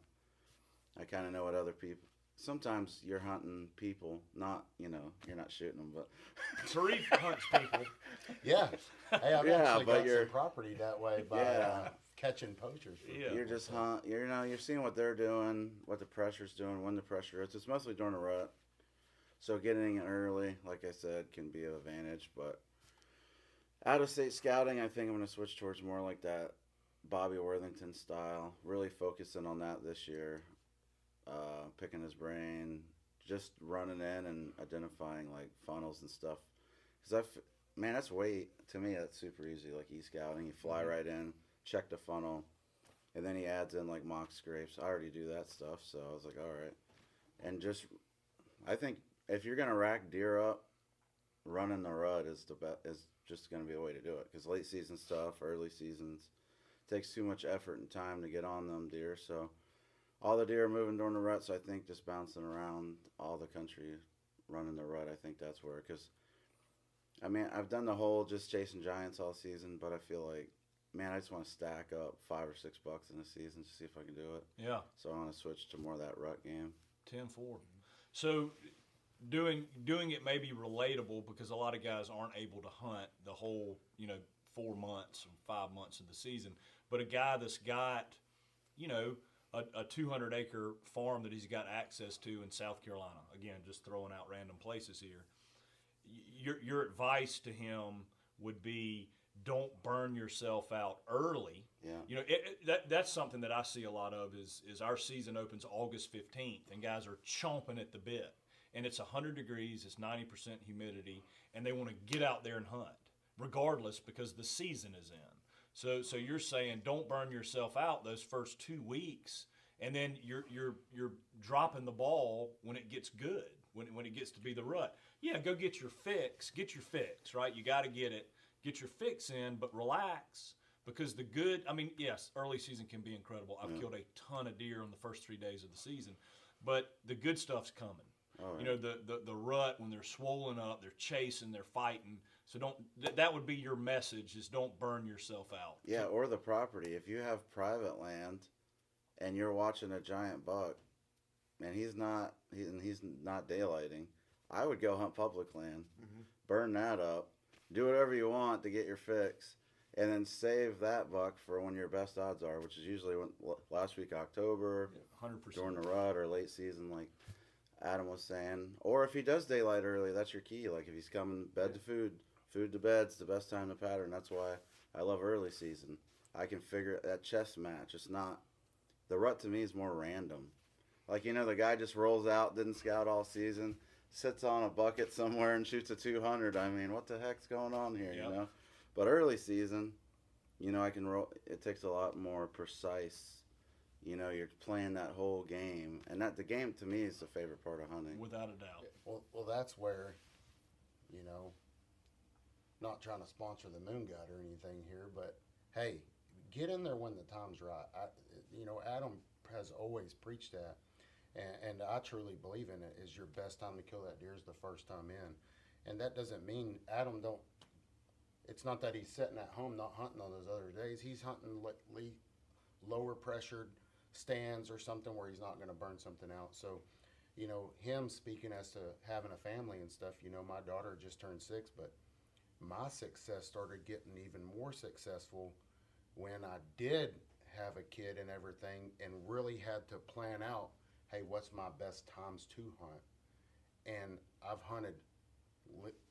I kind of know what other people, sometimes you're hunting people, not, you're not shooting them, but Tariff hunts people. Yeah. Hey, I've Yeah, actually but got you're- some property that way by Yeah. catching poachers. For Yeah. you're just you're seeing what they're doing, what the pressure's doing, when the pressure is. It's mostly during the rut. So getting in early, like I said, can be an advantage. But out of state scouting, I think I'm going to switch towards more like that Bobby Worthington style. Really focusing on that this year. Picking his brain, just running in and identifying like funnels and stuff. Because man, that's to me, that's super easy. Like e-scouting, you fly right in, check the funnel, and then he adds in like mock scrapes. I already do that stuff, so I was like, all right. And just, I think if you're gonna rack deer up, running the rut is just gonna be a way to do it. Because late season stuff, early seasons, takes too much effort and time to get on them deer. So all the deer are moving during the rut. So I think just bouncing around all the country, running the rut. I think that's where, because I mean, I've done the whole just chasing giants all season, but I feel like, man, I just want to stack up $5 or $6 in a season to see if I can do it. Yeah. So I want to switch to more of that rut game. 10-4. So doing it may be relatable because a lot of guys aren't able to hunt the whole 4 months or 5 months of the season. But a guy that's got a 200-acre farm that he's got access to in South Carolina, again, just throwing out random places here, your advice to him would be, don't burn yourself out early. Yeah. That's something that I see a lot of is our season opens August 15th, and guys are chomping at the bit. And it's 100 degrees, it's 90% humidity, and they want to get out there and hunt, regardless, because the season is in. So you're saying don't burn yourself out those first 2 weeks, and then you're dropping the ball when it gets good, when it gets to be the rut. Yeah, go get your fix, right? You got to get your fix in, but relax, because yes, early season can be incredible. I've killed a ton of deer on the first 3 days of the season, but the good stuff's coming. All right. The rut, when they're swollen up, they're chasing, they're fighting. So that would be your message, is don't burn yourself out. Yeah, or the property. If you have private land and you're watching a giant buck and he's not daylighting, I would go hunt public land, burn that up, do whatever you want to get your fix, and then save that buck for when your best odds are, which is usually last week October, 100%. during the rut or late season, like Adam was saying. Or if he does daylight early, that's your key. Like if he's coming bed to food to bed's the best time to pattern. That's why I love early season. I can figure that chess match. It's not, the rut to me is more random. Like, the guy just rolls out, didn't scout all season, sits on a bucket somewhere and shoots a 200. I mean, what the heck's going on here, Yep. But early season, I can roll. It takes a lot more precise. You're playing that whole game, and the game to me is the favorite part of hunting. Without a doubt. Well, that's where, not trying to sponsor the Moon God or anything here, but hey, get in there when the time's right. Adam has always preached that, and I truly believe in it. Is your best time to kill that deer is the first time in, and that doesn't mean Adam don't. It's not that he's sitting at home not hunting on those other days. He's hunting lower pressured stands or something where he's not going to burn something out. So, him speaking as to having a family and stuff, my daughter just turned 6, but my success started getting even more successful when I did have a kid and everything, and really had to plan out, hey, what's my best times to hunt? And I've hunted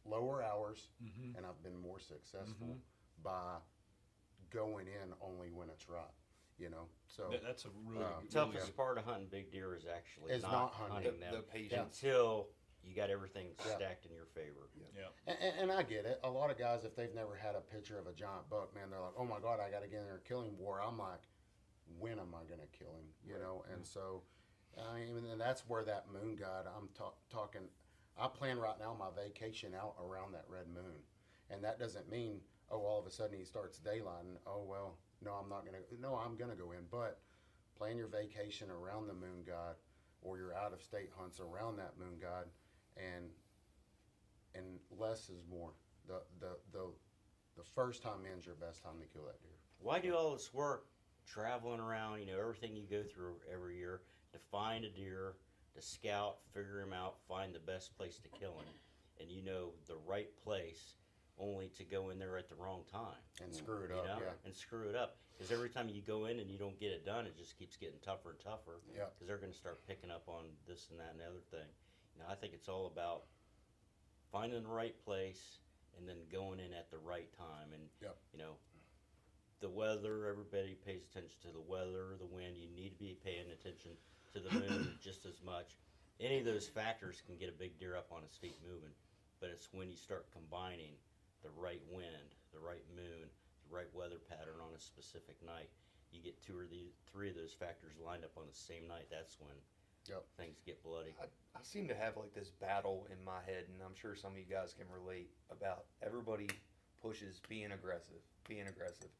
lower hours, and I've been more successful by going in only when it's right. So That's a really Toughest part of hunting big deer is actually It's not hunting. them The patience. until you got everything Yeah. stacked in your favor. Yeah. And I get it. A lot of guys, if they've never had a picture of a giant buck, man, they're like, "Oh my God, I got to get in there and kill him." Where I'm like, "When am I going to kill him?" And so, and that's where that moon god. I'm talking. I plan right now my vacation out around that red moon, and that doesn't mean all of a sudden he starts daylighting. Oh well, no, I'm not gonna. No, I'm gonna go in, but plan your vacation around the moon god, or your out of state hunts around that moon god, and less is more. The first time in's your best time to kill that deer. Why do all this work traveling around, everything you go through every year to find a deer, to scout, figure him out, find the best place to kill him, and you know the right place, only to go in there at the wrong time. And screw it You up. know, Yeah. and screw it up. Because every time you go in and you don't get it done, it just keeps getting tougher and tougher. Yeah. Because they're going to start picking up on this and that and the other thing. You know, I think it's all about finding the right place and then going in at the right time. And Yep. you know, the weather. Everybody pays attention to the weather, the wind. You need to be paying attention to the moon just as much. Any of those factors can get a big deer up on his feet moving, but it's when you start combining the right wind, the right moon, the right weather pattern on a specific night. You get three of those factors lined up on the same night. That's when Yep. things get bloody. I seem to have like this battle in my head, and I'm sure some of you guys can relate, about everybody pushes being aggressive, being aggressive.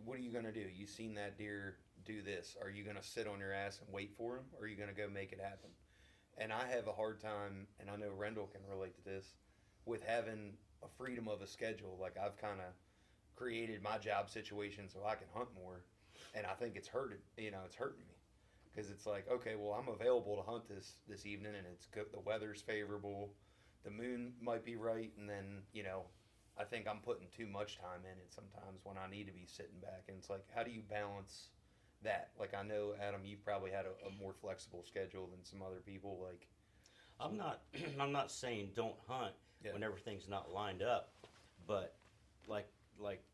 What are you gonna do? You seen that deer do this? Are you gonna sit on your ass and wait for him, or are you gonna go make it happen? And I have a hard time, and I know Rendall can relate to this, with having a freedom of a schedule. Like, I've kind of created my job situation so I can hunt more, and I think it's hurting me, because it's like, okay, well, I'm available to hunt this evening, and it's good, the weather's favorable, the moon might be right, and then I think I'm putting too much time in it sometimes when I need to be sitting back. And it's like, how do you balance that? Like, I know, Adam, you've probably had a more flexible schedule than some other people. Like, I'm not saying don't hunt when everything's not lined up, but like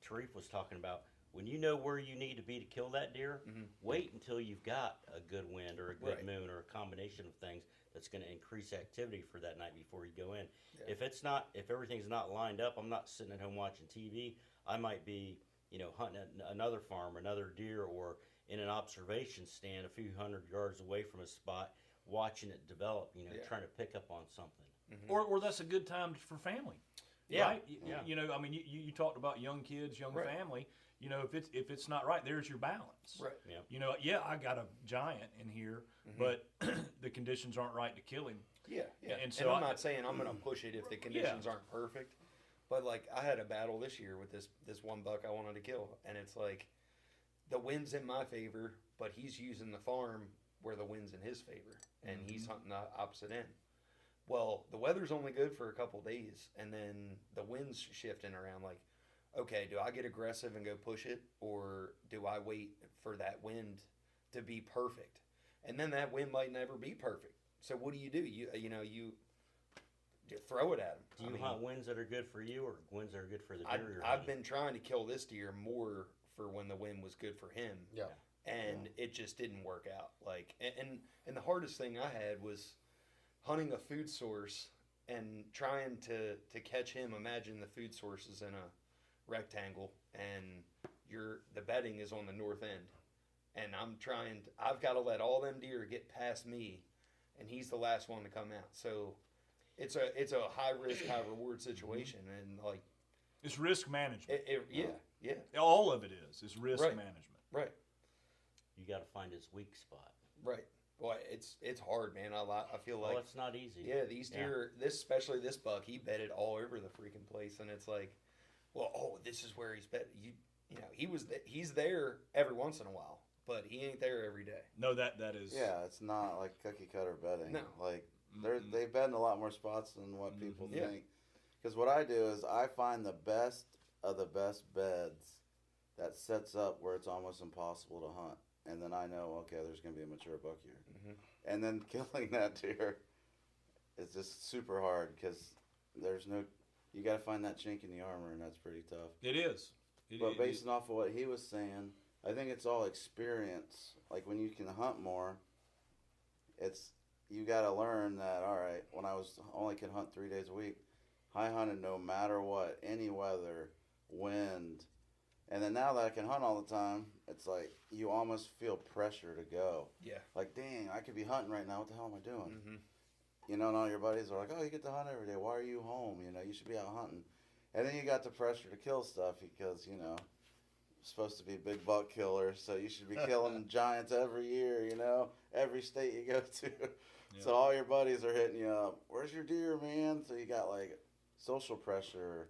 Tariff was talking about, when you know where you need to be to kill that deer, wait until you've got a good wind or a good moon or a combination of things that's going to increase activity for that night before you go in. Yeah. If everything's not lined up, I'm not sitting at home watching TV. I might be, hunting at another farm, another deer, or in an observation stand a few hundred yards away from a spot, watching it develop, trying to pick up on something. Mm-hmm. Or that's a good time for family. Yeah. Right? I mean, you talked about young kids, young family. If it's not right, there's your balance. Right. Yeah. I got a giant in here, but the conditions aren't right to kill him. Yeah. And so I'm not saying I'm going to push it if the conditions aren't perfect, but like, I had a battle this year with this one buck I wanted to kill, and it's like, the wind's in my favor, but he's using the farm where the wind's in his favor, and he's hunting the opposite end. Well, the weather's only good for a couple days, and then the wind's shifting around. Like, okay, do I get aggressive and go push it, or do I wait for that wind to be perfect? And then that wind might never be perfect. So what do? You throw it at him. Do you hunt winds that are good for you, or winds that are good for the deer you're I've hunting? been trying to kill this deer more for when the wind was good for him. Yeah. And it just didn't work out. Like, and the hardest thing I had was hunting a food source and trying to catch him. Imagine the food source is in a rectangle, and the bedding is on the north end, and I've got to let all them deer get past me, and he's the last one to come out. So it's a high risk, high reward situation, and like, It's risk management. yeah, All of it is risk management. right. You got to find his weak spot. Right. Boy, it's hard, man. I feel like, Well, it's not easy. yeah, these deer, especially this buck, he bedded all over the freaking place, and it's like, well, this is where he's bedded. He's there every once in a while, but he ain't there every day. No, that is. Yeah, it's not like cookie cutter bedding. No. Like they bed in a lot more spots than what people Yeah. think. Because what I do is I find the best of the best beds that sets up where it's almost impossible to hunt, and then I know, okay, there's going to be a mature buck here, and then killing that deer is just super hard because you got to find that chink in the armor, and that's pretty tough. It is. But based off of what he was saying, I think it's all experience. Like, when you can hunt more, you got to learn that, all right, when I only could hunt 3 days a week, I hunted no matter what, any weather, wind. And then now that I can hunt all the time, it's like you almost feel pressure to go. Yeah. Like, dang, I could be hunting right now. What the hell am I doing? Mm-hmm. And all your buddies are like, oh, you get to hunt every day. Why are you home? You should be out hunting. And then you got the pressure to kill stuff because, you're supposed to be big buck killer, so you should be killing giants every year, every state you go to. Yeah. So all your buddies are hitting you up. Where's your deer, man? So you got, like, social pressure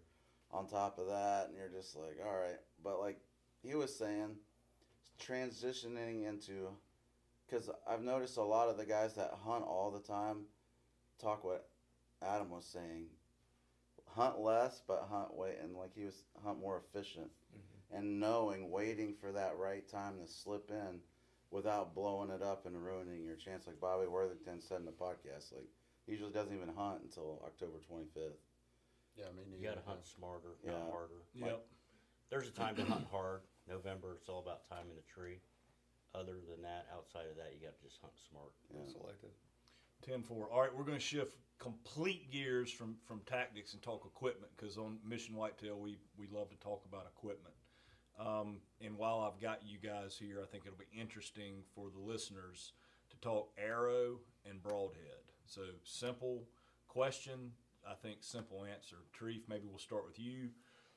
on top of that, and you're just like, all right. But like he was saying, transitioning into because I've noticed a lot of the guys that hunt all the time talk what Adam was saying. Hunt less, but hunt and like he was hunt more efficient, and waiting for that right time to slip in, without blowing it up and ruining your chance. Like Bobby Worthington said in the podcast, like he usually doesn't even hunt until October 25th. Yeah, I mean, You got to hunt smarter, Yeah. not harder. Yep. There's a time to hunt hard. November, it's all about timing the tree. Other than that, outside of that, you got to just hunt smart. Yeah. Selective. 10-4. All right, we're going to shift complete gears from tactics and talk equipment, because on Mission Whitetail we love to talk about equipment. And while I've got you guys here, I think it'll be interesting for the listeners to talk arrow and broadhead. So simple question, I think simple answer. Tariff, maybe we'll start with you.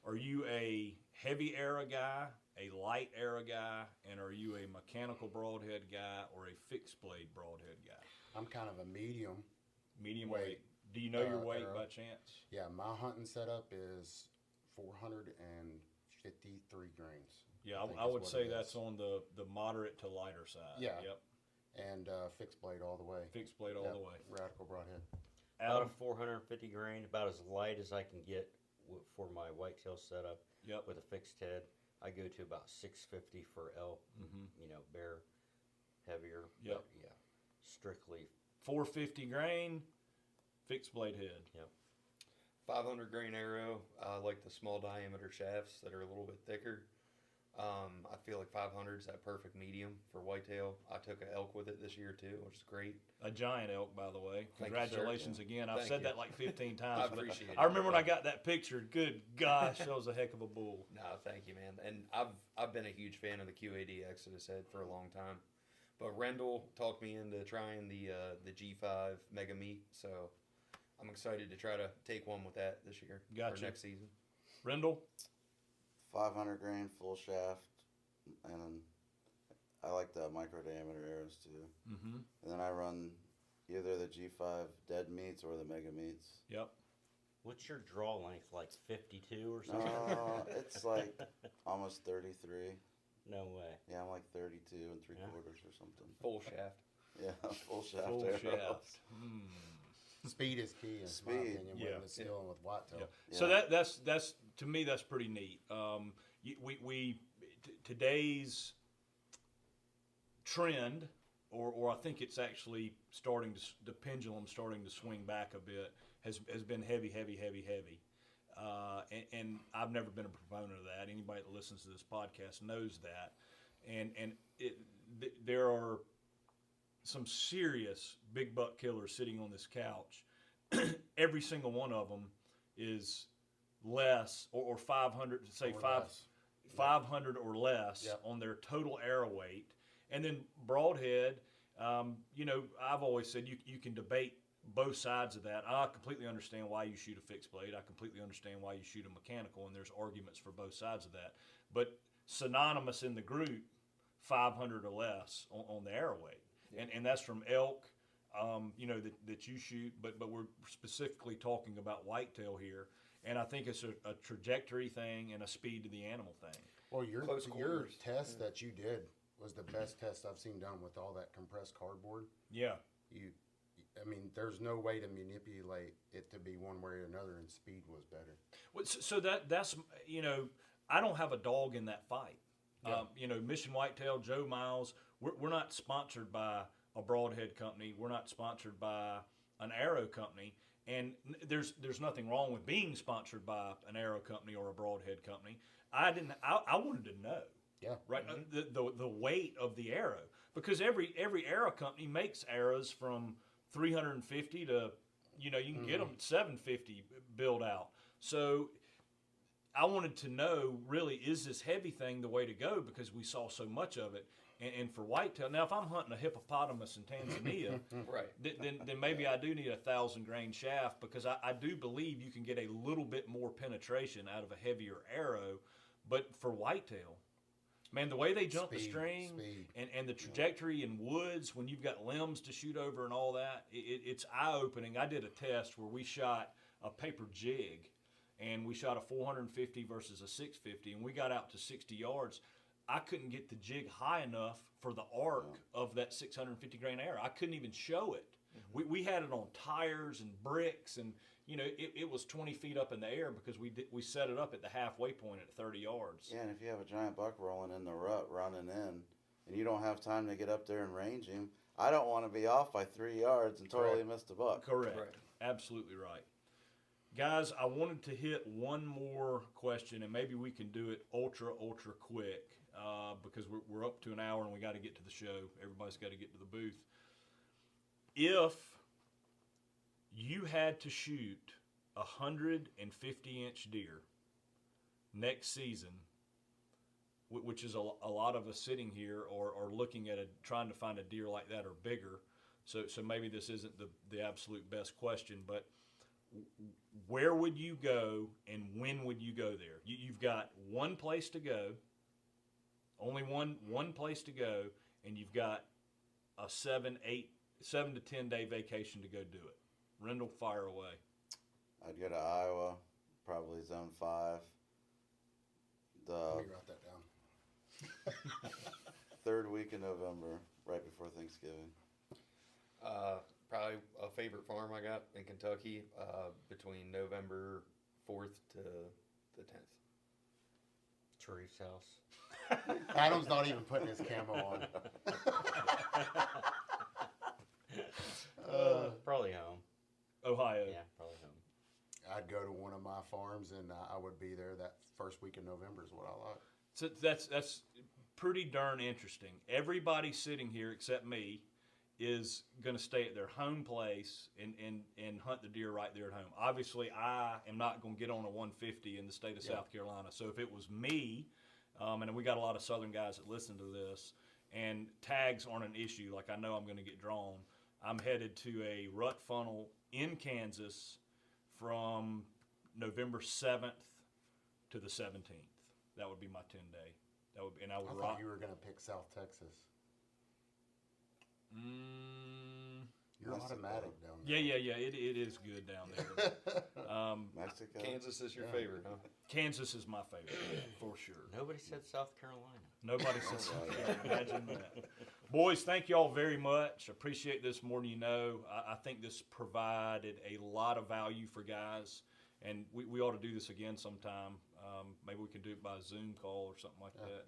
Are you a heavy arrow guy, a light arrow guy, and are you a mechanical broadhead guy or a fixed blade broadhead guy? I'm kind of a medium. Medium Weight. weight. Do you know your weight arrow. by chance? Yeah, my hunting setup is 453 grains. Yeah, think I is would what say it that's is. on the moderate to lighter side. Yeah. Yep. And fixed blade all the way. Fixed blade all Yep, the way. Radical broadhead. About Adam? a 450 grain, about as light as I can get for my whitetail setup Yep. with a fixed head. I go to about 650 for elk, bear, heavier. Yep. But yeah, strictly. 450 grain, fixed blade head. 500 grain arrow. I like the small diameter shafts that are a little bit thicker. I feel like 500 is that perfect medium for whitetail. I took an elk with it this year too, which is great. A giant elk, by the way. Thank you, sir. Congratulations again. I've Thank said you. that like 15 I times. but appreciate it. I remember when I got that picture. Good gosh, that was a heck of a bull. No, thank you, man. And I've been a huge fan of the QAD Exodus head for a long time. But Rendall talked me into trying the G5 Mega Meat, so I'm excited to try to take one with that this year Gotcha. or next season. Rendall? 500 grain full shaft, and I like the micro diameter arrows too. Mm-hmm. And then I run either the G5 dead meats or the mega meats. Yep. What's your draw length, like 52 or something? No, it's like almost 33. No way. Yeah, I'm like 32 and 3/4 or something. Full shaft. Yeah, full shaft Full arrows. shaft. Speed is key in my Speed. opinion Yeah. when it's dealing with whitetail. Yeah. Yeah. So that's to me that's pretty neat. Today's trend, or I think it's actually starting to the pendulum starting to swing back a bit, has been heavy. And I've never been a proponent of that. Anybody that listens to this podcast knows that. And there are some serious big buck killers sitting on this couch. Every single one of them is less or 500, say Or five, less. 500 or less Yep. on their total arrow weight. And then broadhead, I've always said you can debate both sides of that. I completely understand why you shoot a fixed blade. I completely understand why you shoot a mechanical, and there's arguments for both sides of that. But synonymous in the group, 500 or less on the arrow weight. And that's from elk, that you shoot, but we're specifically talking about whitetail here. And I think it's a trajectory thing and a speed to the animal thing. Well, your Close quarters. test that you did was the best test I've seen done with all that compressed cardboard. Yeah. I mean, there's no way to manipulate it to be one way or another, and speed was better. Well, so that's I don't have a dog in that fight. Yeah. Mission Whitetail, Joe Miles, we're not sponsored by a broadhead company. We're not sponsored by an arrow company. And there's nothing wrong with being sponsored by an arrow company or a broadhead company. I wanted to know. Yeah. Right. The weight of the arrow, because every arrow company makes arrows from 350 to you can get them 750 build out. So I wanted to know, really, is this heavy thing the way to go, because we saw so much of it. And for whitetail, now if I'm hunting a hippopotamus in Tanzania, Right. then maybe I do need a 1,000 grain shaft, because I do believe you can get a little bit more penetration out of a heavier arrow. But for whitetail, man, the way they jump the string speed. and the trajectory in woods when you've got limbs to shoot over and all that, it's eye-opening. I did a test where we shot a paper jig, and we shot a 450 versus a 650, and we got out to 60 yards. I couldn't get the jig high enough for the arc of that 650 grain arrow. I couldn't even show it. We had it on tires and bricks, and it was 20 feet up in the air because we set it up at the halfway point at 30 yards. Yeah, and if you have a giant buck rolling in the rut, running in, and you don't have time to get up there and range him, I don't want to be off by 3 yards and totally miss the buck. Correct. Right. Absolutely right. Guys, I wanted to hit one more question, and maybe we can do it ultra quick because we're up to an hour and we got to get to the show. Everybody's got to get to the booth. If you had to shoot 150-inch deer next season, which is a lot of us sitting here or looking at trying to find a deer like that or bigger, so maybe this isn't the absolute best question, but where would you go and when would you go there? You've got one place to go, only one place to go, and you've got a 7 to 10 day vacation to go do it. Rendall, fire away. I'd go to Iowa, probably Zone 5. Let The me write that down. third week in November, right before Thanksgiving. Probably a favorite farm I got in Kentucky between November 4th to the 10th. Sharif's house. Adam's not even putting his camo on. Probably home. Ohio. Yeah, probably home. I'd go to one of my farms, and I would be there that first week in November is what I like. So that's pretty darn interesting. Everybody sitting here except me is going to stay at their home place and hunt the deer right there at home. Obviously, I am not going to get on a 150 in the state of South Carolina. So if it was me, and we got a lot of Southern guys that listen to this, and tags aren't an issue, like I know I'm going to get drawn, I'm headed to a rut funnel in Kansas from November 7th to the 17th. That would be my 10-day. That would, and I would I rock. thought you were going to pick South Texas. You're Mexico. automatic down there. Yeah. It is good down there. Mexico. Kansas is your favorite, huh? Kansas is my favorite for sure. Nobody said South Carolina. Nobody says imagine that. Boys, thank y'all very much. Appreciate this more than you know. I think this provided a lot of value for guys, and we ought to do this again sometime. Maybe we can do it by a Zoom call or something like that.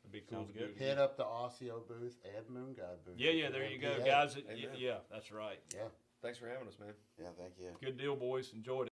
It'd be cool Sounds to do good. it Hit again. up the Osseo booth and Moon Guide booth. Yeah, if you're there in you go, PA. guys. Amen. Yeah, that's right. Yeah. Thanks for having us, man. Yeah, thank you. Good deal, boys. Enjoyed it.